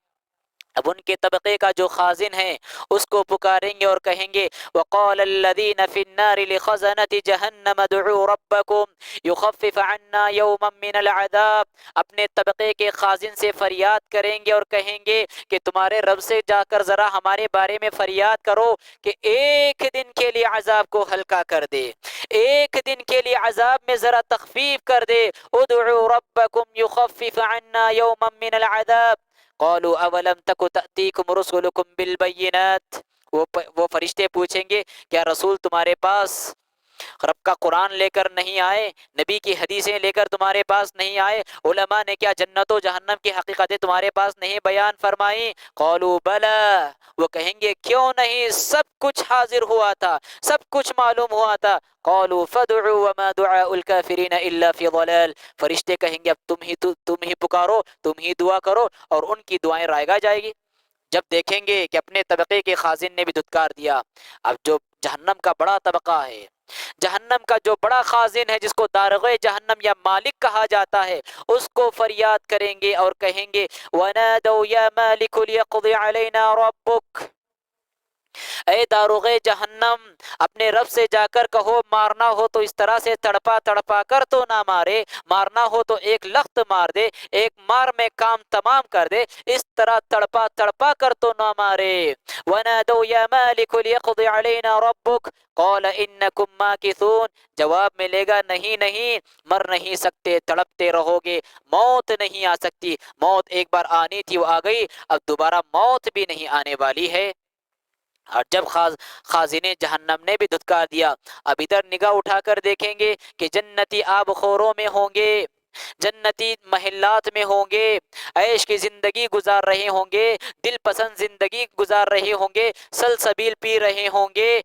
اب ان کے طبقے کا جو خازن ہے اس کو پکاریں گے اور کہیں گے وقال الذين في النار لخزنة جهنم ادعوا ربكم يخفف عنا يوما من العذاب. اپنے طبقے کے خازن سے فریاد کریں گے اور کہیں گے کہ تمہارے رب سے جا کر ذرا ہمارے بارے میں فریاد کرو کہ ایک دن کے لیے عذاب کو ہلکا کر دے، ایک دن کے لیے عذاب میں ذرا تخفیف کر دے. ادعوا ربكم يخفف عنا يوما من العذاب. قالوا اولم تک تأتیکم رسلکم بالبینات. وہ فرشتے پوچھیں گے کیا رسول تمہارے پاس رب کا قرآن لے کر نہیں آئے، نبی کی حدیثیں لے کر تمہارے پاس نہیں آئے، علماء نے کیا جنت و جہنم کی حقیقتیں تمہارے پاس نہیں بیان فرمائی؟ قالوا بلا. وہ کہیں گے کیوں نہیں، سب کچھ حاضر ہوا تھا، سب کچھ معلوم ہوا تھا. قالوا فادعوا وما دعاء الكافرین الا فی ضلال. فرشتے کہیں گے اب تم ہی پکارو، تم ہی دعا کرو، اور ان کی دعائیں رائگا جائے گی. جب دیکھیں گے کہ اپنے طبقے کے خازن نے بھی دھتکار دیا، اب جو جہنم کا بڑا طبقہ ہے، جہنم کا جو بڑا خازن ہے جس کو دارغ جہنم یا مالک کہا جاتا ہے، اس کو فریاد کریں گے اور کہیں گے وَنَادَوْا يَا مَالِكُ لِيَقْضِ عَلَيْنَا رَبُّكَ. اے داروغ جہنم، اپنے رب سے جا کر کہو مارنا ہو تو اس طرح سے تڑپا تڑپا کر تو نہ مارے، مارنا ہو تو ایک لخت مار دے، ایک مار میں کام تمام کر دے، اس طرح تڑپا تڑپا کر تو نہ مارے. وَنَادَوْا يَا مَالِكُ لِيَقْضِ عَلَيْنَا رَبُّكَ قَالَ إِنَّكُمْ مَاكِثُونَ. جواب ملے گا نہیں نہیں، مر نہیں سکتے، تڑپتے رہو گے، موت نہیں آ سکتی. موت ایک بار آنی تھی وہ آ گئی، اب دوبارہ موت بھی نہیں آنے والی ہے. اور جب خازن جہنم نے بھی دھتکار دیا، اب ادھر نگاہ اٹھا کر دیکھیں گے کہ جنتی آب خوروں میں ہوں گے، جنتی محلات میں ہوں گے، عیش کی زندگی گزار رہے ہوں گے، دل پسند زندگی گزار رہے ہوں گے، سلسبیل پی رہے ہوں گے،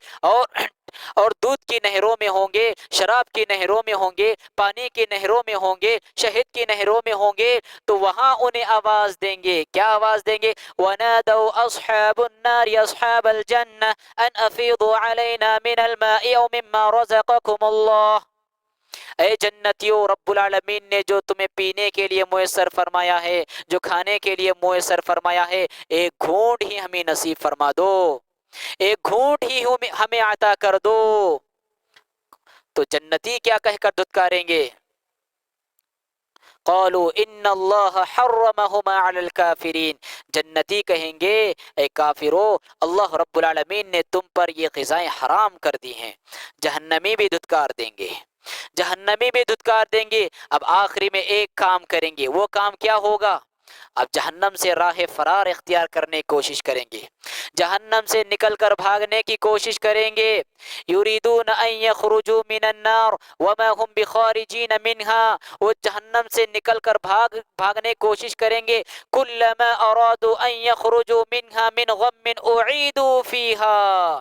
اور دودھ کی نہروں میں ہوں گے، شراب کی نہروں میں ہوں گے، پانی کی نہروں میں ہوں گے، شہد کی نہروں میں ہوں گے. تو وہاں انہیں آواز دیں گے، کیا آواز دیں گے؟ وَنَادَوْا أَصْحَابُ النَّارِ أَصْحَابَ الْجَنَّةِ أَنْ أَفِيضُوا عَلَيْنَا مِنَ الْمَاءِ أَوْ مِمَّا رَزَقَكُمُ اللَّهُ. اے جنتیوں، رب العالمین نے جو تمہیں پینے کے لیے میسر فرمایا ہے، جو کھانے کے لیے میسر فرمایا ہے، ایک گھونٹ ہی ہمیں نصیب فرما دو، ایک گھونٹ ہی ہمیں عطا کر دو. تو جنتی کیا کہہ کر دھتکاریں گے؟ قالوا ان اللہ حرمہما علی الکافرین. جنتی کہیں گے اے کافرو، اللہ رب العالمین نے تم پر یہ غذائیں حرام کر دی ہیں. جہنمی بھی دھتکار دیں گے، جہنمی بھی دھتکار دیں گے. اب آخری میں ایک کام کریں گے، وہ کام کیا ہوگا؟ اب جہنم سے راہ فرار اختیار کرنے کی کوشش کریں گے، جہنم سے نکل کر بھاگنے کی کوشش کریں گے. یریدون ان یخرجوا من النار وما هم بخارجین منها. وہ جہنم سے نکل کر بھاگنے کی کوشش کریں گے. کلما ارادوا ان یخرجوا منها من غم اعیدوا فیها.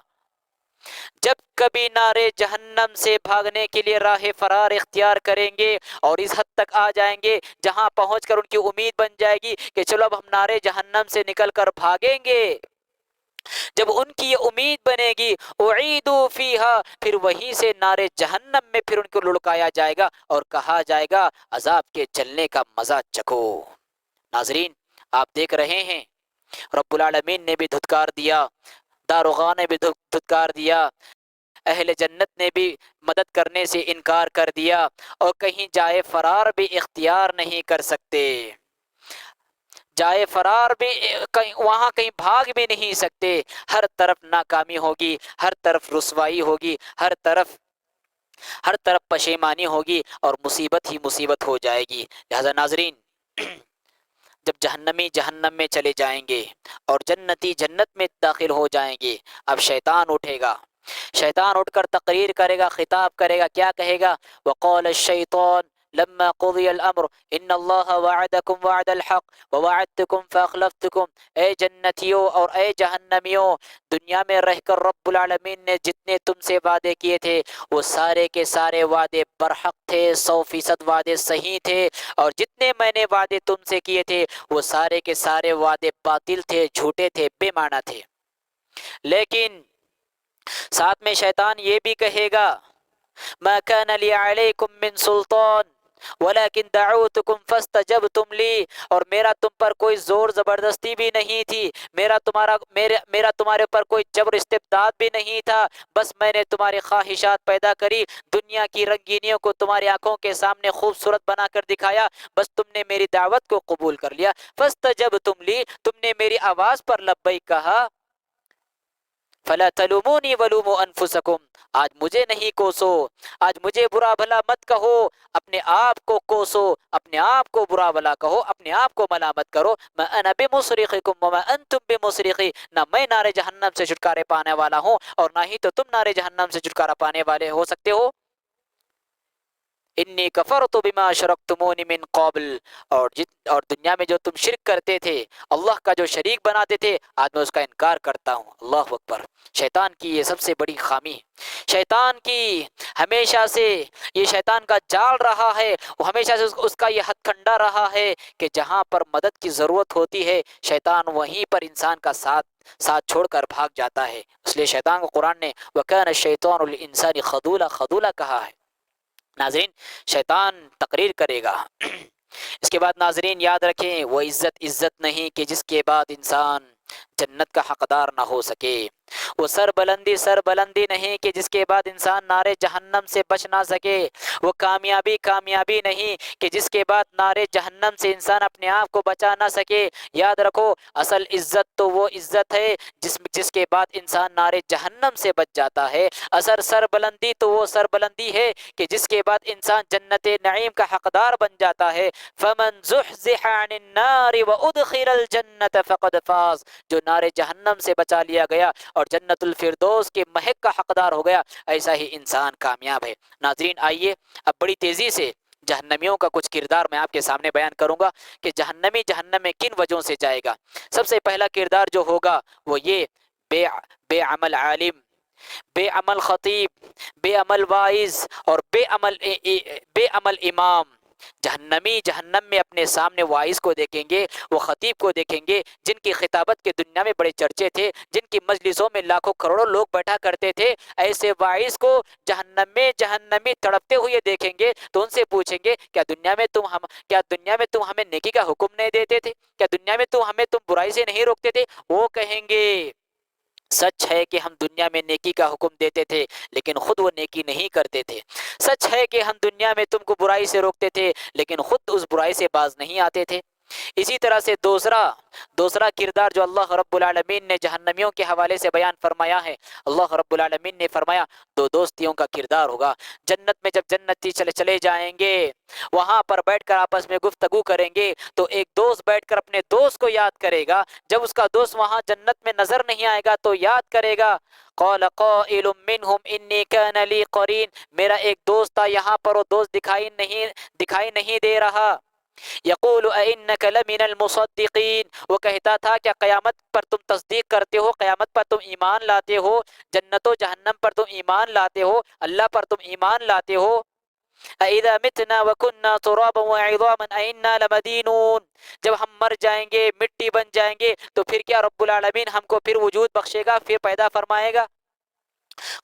جب کبھی نارے جہنم سے بھاگنے کے لیے راہ فرار اختیار کریں گے اور اس حد تک آ جائیں گے جہاں پہنچ کر ان کی امید بن جائے گی کہ چلو اب ہم نارے جہنم سے نکل کر بھاگیں گے، جب ان کی یہ امید بنے گی اعیدوا فیہا، پھر وہیں سے نارے جہنم میں پھر ان کو لڑکایا جائے گا اور کہا جائے گا عذاب کے جلنے کا مزہ چکھو. ناظرین، آپ دیکھ رہے ہیں رب العالمین نے بھی دھتکار دیا، داروغہ نے بھی دھتکار دیا، اہل جنت نے بھی مدد کرنے سے انکار کر دیا، اور کہیں جائے فرار بھی اختیار نہیں کر سکتے، جائے فرار بھی وہاں کہیں بھاگ بھی نہیں سکتے. ہر طرف ناکامی ہوگی، ہر طرف رسوائی ہوگی، ہر طرف پشیمانی ہوگی، اور مصیبت ہی مصیبت ہو جائے گی. لہذا ناظرین، جب جہنمی جہنم میں چلے جائیں گے اور جنتی جنت میں داخل ہو جائیں گے، اب شیطان اٹھے گا، شیطان اٹھ کر تقریر کرے گا، خطاب کرے گا. کیا کہے گا؟ وقال الشیطان لما قضی الامر ان اللہ وعدکم وعد الحق ووعدتکم فاخلفتکم. اے جنتیوں اور اے جہنمیوں، دنیا میں رہ کر رب العالمین نے جتنے تم سے وعدے کیے تھے وہ سارے کے سارے وعدے برحق تھے، 100% وعدے صحیح تھے، اور جتنے میں نے وعدے تم سے کیے تھے وہ سارے کے سارے وعدے باطل تھے، جھوٹے تھے، بے معنی تھے. لیکن ساتھ میں شیطان یہ بھی کہے گا ما كان لي عليكم من سلطان ولكن دعوتكم فاستجبتم لی، اور میرا تم پر کوئی زور زبردستی بھی نہیں تھی، میرا تمہارے پر کوئی جبر استبداد بھی نہیں تھا، بس میں نے تمہاری خواہشات پیدا کری، دنیا کی رنگینیوں کو تمہاری آنکھوں کے سامنے خوبصورت بنا کر دکھایا، بس تم نے میری دعوت کو قبول کر لیا، فاستجبتم لی، تم نے میری آواز پر لبیک کہا، فلا تلومونی ولوموا انفسکم، آج مجھے نہیں کوسو، آج مجھے برا بھلا مت کہو، اپنے آپ کو کوسو، اپنے آپ کو برا بھلا کہو، اپنے آپ کو ملامت کرو، میں انا بمصرخکم وما انتم بمصرخی، نہ میں نار جہنم سے چھٹکارے پانے والا ہوں اور نہ ہی تو تم نار جہنم سے چھٹکارا پانے والے ہو سکتے ہو۔ انی کفرت بما اشرکتمون من قبل، اور دنیا میں جو تم شرک کرتے تھے، اللہ کا جو شریک بناتے تھے، آج میں اس کا انکار کرتا ہوں۔ اللہ اکبر۔ شیطان کی یہ سب سے بڑی خامی ہے، شیطان کی ہمیشہ سے یہ شیطان کا جال رہا ہے، وہ ہمیشہ سے اس کا یہ ہتھ کنڈا رہا ہے کہ جہاں پر مدد کی ضرورت ہوتی ہے شیطان وہیں پر انسان کا ساتھ چھوڑ کر بھاگ جاتا ہے۔ اس لیے شیطان کو قرآن نے وَكَانَ الشَّيْطَانُ لِلْإِنسَانِ خَذُولًا کہا ہے۔ ناظرین، شیطان تقریر کرے گا۔ اس کے بعد ناظرین یاد رکھیں، وہ عزت نہیں کہ جس کے بعد انسان جنت کا حقدار نہ ہو سکے، وہ سر بلندی نہیں کہ جس کے بعد انسان نار جہنم سے بچ نہ سکے، وہ کامیابی نہیں کہ جس کے بعد نار جہنم سے انسان اپنے آپ کو بچا نہ سکے۔ یاد رکھو، اصل عزت تو وہ عزت ہے جس کے بعد انسان نار جہنم سے بچ جاتا ہے، اصل سر بلندی تو وہ سر بلندی ہے کہ جس کے بعد انسان جنت نعیم کا حقدار بن جاتا ہے۔ فمن زحزح عن النار وادخل الجنت فقد فاز، جو نار جہنم سے بچا لیا گیا اور جنت الفردوس کے مہک کا حقدار ہو گیا، ایسا ہی انسان کامیاب ہے۔ ناظرین آئیے اب بڑی تیزی سے جہنمیوں کا کچھ کردار میں آپ کے سامنے بیان کروں گا کہ جہنمی جہنم میں کن وجہوں سے جائے گا۔ سب سے پہلا کردار جو ہوگا وہ یہ بے عمل عالم، بے عمل خطیب، بے عمل واعظ اور بے عمل امام۔ جہنمی جہنم میں اپنے سامنے واعظ کو دیکھیں گے، وہ خطیب کو دیکھیں گے جن کی خطابت کے دنیا میں بڑے چرچے تھے، جن کی مجلسوں میں لاکھوں کروڑوں لوگ بیٹھا کرتے تھے، ایسے واعظ کو جہنم میں جہنمی تڑپتے ہوئے دیکھیں گے تو ان سے پوچھیں گے کیا دنیا میں تم ہمیں نیکی کا حکم نہیں دیتے تھے؟ کیا دنیا میں تم برائی سے نہیں روکتے تھے؟ وہ کہیں گے سچ ہے کہ ہم دنیا میں نیکی کا حکم دیتے تھے لیکن خود وہ نیکی نہیں کرتے تھے، سچ ہے کہ ہم دنیا میں تم کو برائی سے روکتے تھے لیکن خود اس برائی سے باز نہیں آتے تھے۔ اسی طرح سے دوسرا کردار جو اللہ رب العالمین نے جہنمیوں کے حوالے سے بیان فرمایا ہے، اللہ رب العالمین نے فرمایا دو دوستیوں کا کردار ہوگا۔ جنت میں جب جنتی چلے جائیں گے، وہاں پر بیٹھ کر آپس میں گفتگو کریں گے تو ایک دوست بیٹھ کر اپنے دوست کو یاد کرے گا، جب اس کا دوست وہاں جنت میں نظر نہیں آئے گا تو یاد کرے گا، قال قائل منهم انی کان لی قرین، میرا ایک دوست تھا یہاں پر، وہ دوست دکھائی نہیں دے رہا۔ یقول اِنَّکَ لَمِنَ الْمُصَدِّقِینَ، وہ کہتا تھا کہ قیامت پر تم تصدیق کرتے ہو، قیامت پر تم ایمان لاتے ہو، جنت و جہنم پر تم ایمان لاتے ہو، اللہ پر تم ایمان لاتے ہو۔ اَإِذَا مِتْنَا وَكُنَّا تُرَابًا وَعِظَامًا أَإِنَّا لَمَدِينُونَ، جب ہم مر جائیں گے، مٹی بن جائیں گے تو پھر کیا رب العالمین ہم کو پھر وجود بخشے گا، پھر پیدا فرمائے گا؟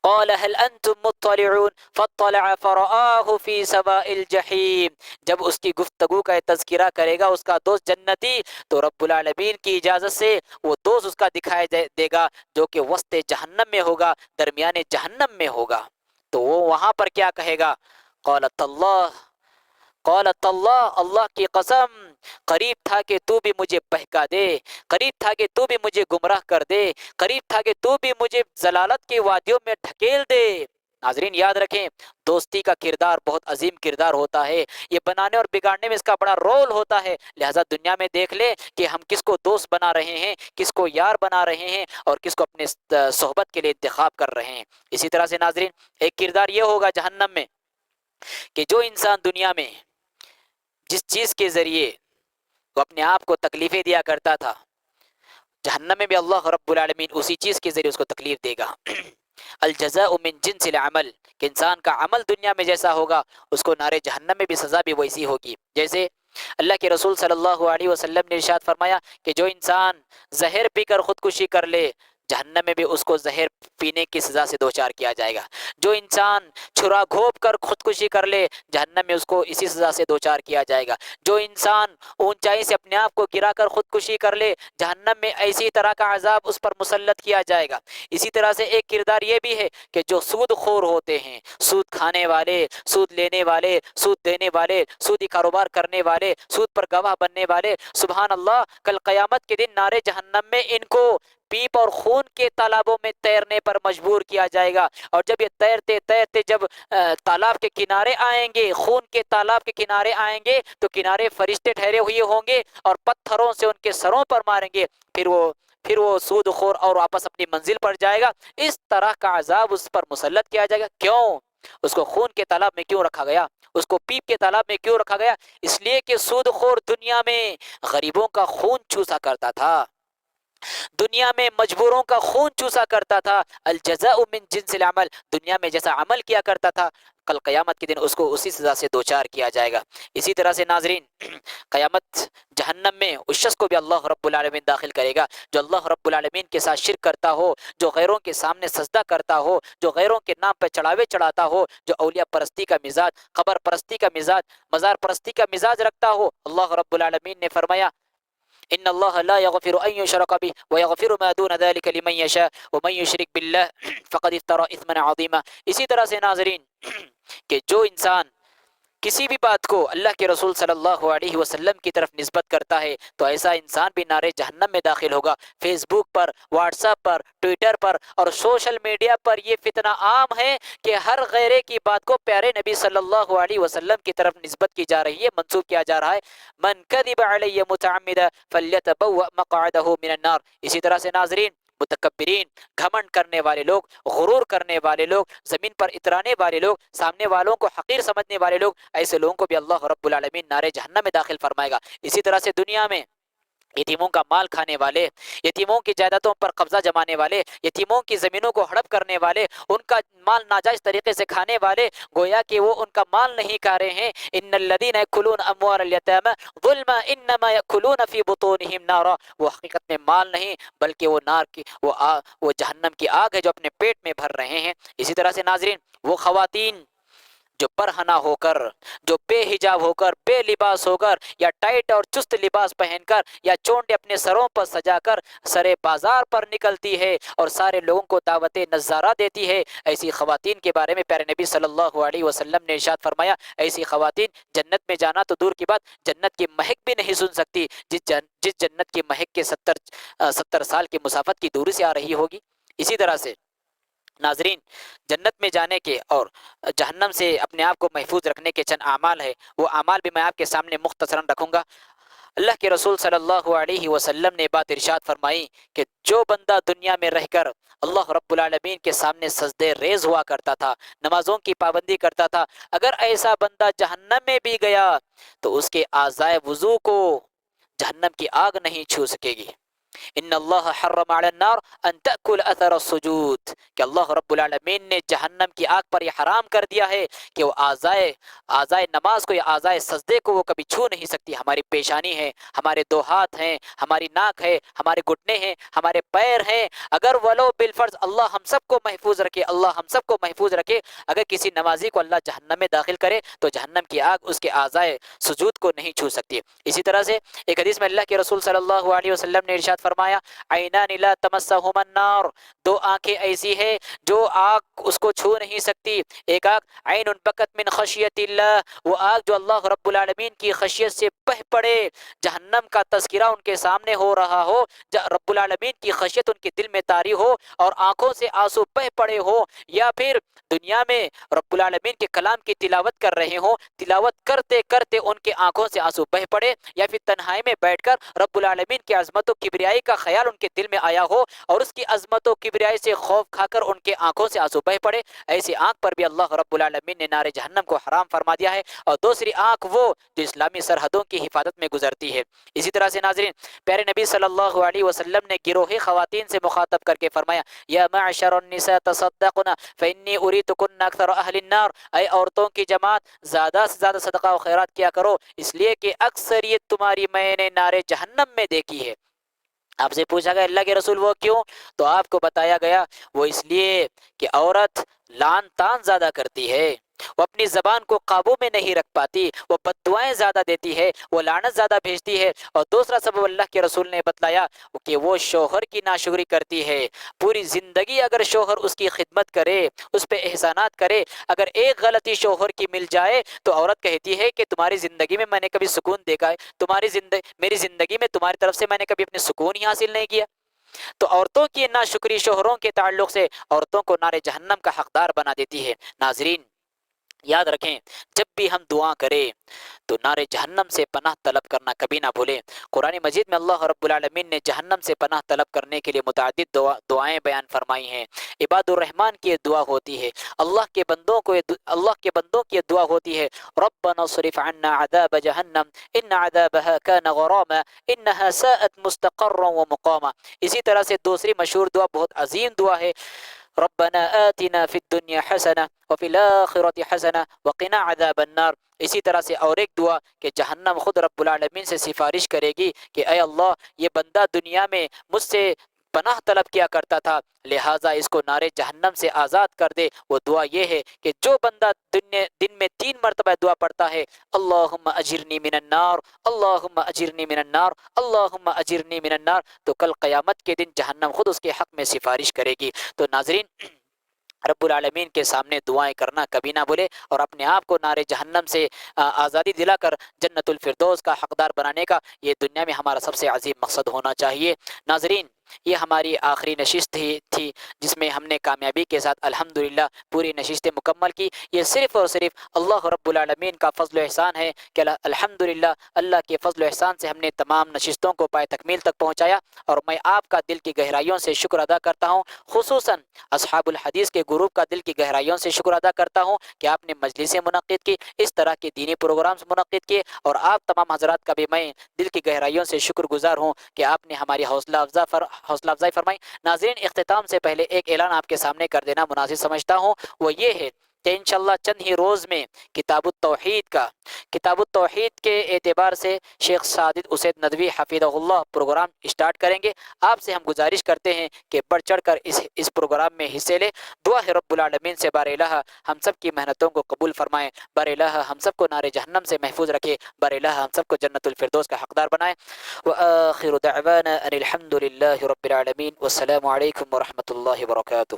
قال هل انتم مطلعون فاطلع فرآه في سواء الجحیم، جب اس کی گفتگو کا تذکرہ کرے گا اس کا دوست جنتی تو رب العالمین کی اجازت سے وہ دوست اس کا دکھائی دے گا جو کہ وسط جہنم میں ہوگا، درمیان جہنم میں ہوگا، تو وہ وہاں پر کیا کہے گا؟ قالت اللہ، اللہ کی قسم، قریب تھا کہ تو بھی مجھے بہکا دے، قریب تھا کہ تو بھی مجھے گمراہ کر دے، قریب تھا کہ تو بھی مجھے ضلالت کی وادیوں میں ڈھکیل دے۔ ناظرین یاد رکھیں، دوستی کا کردار بہت عظیم کردار ہوتا ہے، یہ بنانے اور بگاڑنے میں اس کا بڑا رول ہوتا ہے، لہٰذا دنیا میں دیکھ لیں کہ ہم کس کو دوست بنا رہے ہیں، کس کو یار بنا رہے ہیں اور کس کو اپنے صحبت کے لیے انتخاب کر رہے ہیں۔ اسی طرح سے ناظرین ایک کردار یہ ہوگا جہنم میں کہ جو انسان دنیا میں جس چیز کے ذریعے وہ اپنے آپ کو تکلیفیں دیا کرتا تھا، جہنم میں بھی اللہ رب العالمین اسی چیز کے ذریعے اس کو تکلیف دے گا۔ الجزاء من جنس العمل، کہ انسان کا عمل دنیا میں جیسا ہوگا اس کو نار جہنم میں بھی سزا بھی ویسی ہوگی۔ جیسے اللہ کے رسول صلی اللہ علیہ وسلم نے ارشاد فرمایا کہ جو انسان زہر پی کر خودکشی کر لے، جہنم میں بھی اس کو زہر پینے کی سزا سے دوچار کیا جائے گا۔ جو انسان چھرا گھونپ کر خودکشی کر لے جہنم میں اس کو اسی سزا سے دوچار کیا جائے گا۔ جو انسان اونچائی سے اپنے آپ کو گرا کر خودکشی کر لے جہنم میں ایسی طرح کا عذاب اس پر مسلط کیا جائے گا۔ اسی طرح سے ایک کردار یہ بھی ہے کہ جو سود خور ہوتے ہیں، سود کھانے والے، سود لینے والے، سود دینے والے، سودی کاروبار کرنے والے، سود پر گواہ بننے والے، سبحان اللہ، کل قیامت کے دن نارے جہنم میں ان کو پیپ اور خون کے تالابوں میں تیرنے پر مجبور کیا جائے گا۔ اور جب یہ تیرتے تیرتے جب تالاب کے کنارے آئیں گے، خون کے تالاب کے کنارے آئیں گے، تو کنارے فرشتے ٹھہرے ہوئے ہوں گے اور پتھروں سے ان کے سروں پر ماریں گے، پھر وہ سود خور اور واپس اپنی منزل پر جائے گا۔ اس طرح کا عذاب اس پر مسلط کیا جائے گا۔ کیوں؟ اس کو خون کے تالاب میں کیوں رکھا گیا؟ اس کو پیپ کے تالاب میں کیوں رکھا گیا؟ اس لیے کہ سود خور دنیا میں غریبوں کا خون چوسا کرتا تھا، دنیا میں مجبوروں کا خون چوسا کرتا تھا۔ الجزاء من جنس العمل، دنیا میں جیسا عمل کیا کرتا تھا کل قیامت کے دن اس کو اسی سزا سے دوچار کیا جائے گا۔ اسی طرح سے ناظرین، قیامت جہنم میں اس شخص کو بھی اللہ رب العالمین داخل کرے گا جو اللہ رب العالمین کے ساتھ شرک کرتا ہو، جو غیروں کے سامنے سجدہ کرتا ہو، جو غیروں کے نام پہ چڑھاوے چڑھاتا ہو، جو اولیاء پرستی کا مزاج، قبر پرستی کا مزاج، مزار پرستی کا مزاج رکھتا ہو۔ اللہ رب العالمین نے فرمایا ان اللہ لا یغفر ان یشرک بہ ویغفر ما دون ذلک لمن یشاء ومن یشرک باللہ فقد افترى اثما عظیما۔ اسی طرح سے ناظرین کہ جو انسان کسی بھی بات کو اللہ کے رسول صلی اللہ علیہ وسلم کی طرف نسبت کرتا ہے تو ایسا انسان بھی نارے جہنم میں داخل ہوگا۔ فیس بک پر، واٹس ایپ پر، ٹویٹر پر اور سوشل میڈیا پر یہ فتنہ عام ہے کہ ہر غیرے کی بات کو پیارے نبی صلی اللہ علیہ وسلم کی طرف نسبت کی جا رہی ہے، منسوب کیا جا رہا ہے۔ من کذب علی متعمدا فلیتبوأ مقعدہ من النار۔ اسی طرح سے ناظرین، متکبرین، گھمنڈ کرنے والے لوگ، غرور کرنے والے لوگ، زمین پر اترانے والے لوگ، سامنے والوں کو حقیر سمجھنے والے لوگ، ایسے لوگوں کو بھی اللہ رب العالمین نارے جہنم میں داخل فرمائے گا۔ اسی طرح سے دنیا میں یتیموں کا مال کھانے والے، یتیموں کی جائیدادوں پر قبضہ جمانے والے، یتیموں کی زمینوں کو ہڑپ کرنے والے، ان کا مال ناجائز طریقے سے کھانے والے، گویا کہ وہ ان کا مال نہیں کھا رہے ہیں۔ ان الذین یأکلون اموال الیتامی ظلما انما یأکلون فی بطونہم نارا، وہ حقیقت میں مال نہیں بلکہ وہ نار کی وہ جہنم کی آگ ہے جو اپنے پیٹ میں بھر رہے ہیں۔ اسی طرح سے ناظرین، وہ خواتین جو برہنہ ہو کر، جو بے حجاب ہو کر، بے لباس ہو کر، یا ٹائٹ اور چست لباس پہن کر، یا چونڈے اپنے سروں پر سجا کر سرے بازار پر نکلتی ہے اور سارے لوگوں کو دعوت نظارہ دیتی ہے، ایسی خواتین کے بارے میں پیارے نبی صلی اللہ علیہ وسلم نے ارشاد فرمایا ایسی خواتین جنت میں جانا تو دور کی بات، جنت کی مہک بھی نہیں سن سکتی، جس جنت کی مہک کے 70 سال کی مسافت کی دوری سے آ رہی ہوگی۔ اسی طرح سے ناظرین، جنت میں جانے کے اور جہنم سے اپنے آپ کو محفوظ رکھنے کے چند اعمال ہے، وہ اعمال بھی میں آپ کے سامنے مختصراً رکھوں گا۔ اللہ کے رسول صلی اللہ علیہ وسلم نے بات ارشاد فرمائی کہ جو بندہ دنیا میں رہ کر اللہ رب العالمین کے سامنے سجدے ریز ہوا کرتا تھا، نمازوں کی پابندی کرتا تھا، اگر ایسا بندہ جہنم میں بھی گیا تو اس کے اعضائے وضو کو جہنم کی آگ نہیں چھو سکے گی۔ ان اللہ حرم علی النار ان تأکل اثر السجود، کہ اللہ رب العالمین نے جہنم کی آگ پر یہ حرام کر دیا ہے کہ وہ اعضائے نماز کو یا اعضائے سجدے کو وہ کبھی چھو نہیں سکتی۔ ہماری پیشانی ہے، ہمارے دو ہاتھ ہیں، ہماری ناک ہے، ہمارے گھٹنے ہیں، ہمارے پیر ہیں، اگر ولو بالفرض اللہ ہم سب کو محفوظ رکھے، اللہ ہم سب کو محفوظ رکھے، اگر کسی نمازی کو اللہ جہنم میں داخل کرے تو جہنم کی آگ اس کے اعضائے سجود کو نہیں چھو سکتی۔ اسی طرح سے ایک حدیث میں اللہ کے رسول صلی اللہ علیہ وسلم نے ارشاد فرمایا عینان لا تمسہما النار، دو آنکھیں ایسی ہے جو آگ اس کو چھو نہیں سکتی۔ ایک آنکھ عین بکت من خشیت اللہ، وہ آگ جو اللہ رب العالمین کی خشیت سے بہہ پڑے، جہنم کا تذکرہ ان کے سامنے ہو رہا ہو، رب العالمین کی خشیت ان کے دل میں طاری ہو اور آنکھوں سے آنسو بہہ پڑے ہو، یا پھر دنیا میں رب العالمین کے کلام کی تلاوت کر رہے ہوں، تلاوت کرتے کرتے ان کے آنکھوں سے آنسو بہہ پڑے، یا پھر تنہائی میں بیٹھ کر رب العالمین کی عظمت و کبریائی کا خیال ان کے دل میں آیا ہو اور اس کی عظمت و کبریائی سے خوف کھا کر ان کے آنکھوں سے آنسو بہہ پڑے، ایسی آنکھ پر بھی اللہ رب العالمین نے نار جہنم کو حرام فرما دیا ہے۔ اور دوسری آنکھ وہ جو اسلامی سرحدوں کی حفاظت میں گزرتی ہے۔ اسی طرح سے ناظرین، پیارے نبی صلی اللہ علیہ وسلم نے گروہ خواتین سے مخاطب کر کے فرمایا یا معشر النساء تصدقن فانی اریتکن اکثر اہل النار، اے عورتوں کی جماعت زیادہ سے زیادہ صدقہ و خیرات کیا کرو، اس لیے کہ اکثریت تمہاری میں نے نار جہنم میں دیکھی ہے۔ آپ سے پوچھا گیا اللہ کے رسول وہ کیوں؟ تو آپ کو بتایا گیا وہ اس لیے کہ عورت لعن طعن زیادہ کرتی ہے، وہ اپنی زبان کو قابو میں نہیں رکھ پاتی، وہ بد دعائیں زیادہ دیتی ہے، وہ لعنت زیادہ بھیجتی ہے۔ اور دوسرا سبب اللہ کے رسول نے بتلایا کہ وہ شوہر کی ناشکری کرتی ہے۔ پوری زندگی اگر شوہر اس کی خدمت کرے، اس پہ احسانات کرے، اگر ایک غلطی شوہر کی مل جائے تو عورت کہتی ہے کہ تمہاری زندگی میں نے کبھی سکون دیکھا ہے؟ میری زندگی میں تمہاری طرف سے میں نے کبھی اپنے سکون ہی حاصل نہیں کیا؟ تو عورتوں کی ناشکری شوہروں کے تعلق سے عورتوں کو نار جہنم کا حقدار بنا دیتی ہے۔ ناظرین یاد رکھیں، جب بھی ہم دعا کریں تو نار جہنم سے پناہ طلب کرنا کبھی نہ بھولیں۔ قرآن مجید میں اللہ رب العالمین نے جہنم سے پناہ طلب کرنے کے لیے متعدد دعائیں بیان فرمائی ہیں۔ عباد الرحمن کی یہ دعا ہوتی ہے، اللہ کے بندوں کی یہ دعا ہوتی ہے، ربنا اصرف عنا عذاب جہنم ان عذابها كان غراما انها ساءت مستقرا ومقاما۔ اسی طرح سے دوسری مشہور دعا بہت عظیم دعا ہے، ربنا آتنا فی الدنیا حسنہ وفی الآخرۃ حسنہ وقنا عذاب النار۔ اسی طرح سے اور ایک دعا کہ جہنم خود رب العالمین سے سفارش کرے گی کہ اے اللہ یہ بندہ دنیا میں مجھ سے پناہ طلب کیا کرتا تھا، لہٰذا اس کو نار جہنم سے آزاد کر دے۔ وہ دعا یہ ہے کہ جو بندہ دن میں 3 مرتبہ دعا پڑھتا ہے، اللہم اجرنی من النار، اللہم اجرنی من النار، اللہم اجرنی من النار، تو کل قیامت کے دن جہنم خود اس کے حق میں سفارش کرے گی۔ تو ناظرین رب العالمین کے سامنے دعائیں کرنا کبھی نہ بھولے، اور اپنے آپ کو نار جہنم سے آزادی دلا کر جنت الفردوس کا حقدار بنانے کا یہ دنیا میں ہمارا سب سے عظیم مقصد ہونا چاہیے۔ ناظرین یہ ہماری آخری نشست تھی جس میں ہم نے کامیابی کے ساتھ الحمدللہ پوری نشستیں مکمل کی۔ یہ صرف اور صرف اللہ رب العالمین کا فضل و احسان ہے کہ الحمدللہ اللہ کے فضل و احسان سے ہم نے تمام نشستوں کو پائے تکمیل تک پہنچایا، اور میں آپ کا دل کی گہرائیوں سے شکر ادا کرتا ہوں، خصوصاً اصحاب الحدیث کے گروپ کا دل کی گہرائیوں سے شکر ادا کرتا ہوں کہ آپ نے مجلسیں منعقد کی، اس طرح کے دینی پروگرامز منعقد کیے، اور آپ تمام حضرات کا بھی میں دل کی گہرائیوں سے شکر گزار ہوں کہ آپ نے ہماری حوصلہ افزائی فرمائی۔ ناظرین اختتام سے پہلے ایک اعلان آپ کے سامنے کر دینا مناسب سمجھتا ہوں، وہ یہ ہے کہ انشاءاللہ چند ہی روز میں کتاب التوحید کے اعتبار سے شیخ سعادت اسید ندوی حفظہ اللہ پروگرام اسٹارٹ کریں گے۔ آپ سے ہم گزارش کرتے ہیں کہ بڑھ چڑھ کر اس پروگرام میں حصے لیں۔ دعا ہے رب العالمین سے بار الہ ہم سب کی محنتوں کو قبول فرمائیں، بار الہ ہم سب کو نار جہنم سے محفوظ رکھے، بار الہ ہم سب کو جنت الفردوس کا حقدار بنائے۔ وآخر دعوانا ان الحمد للہ رب العالمین، والسلام علیکم ورحمۃ اللہ وبرکاتہ۔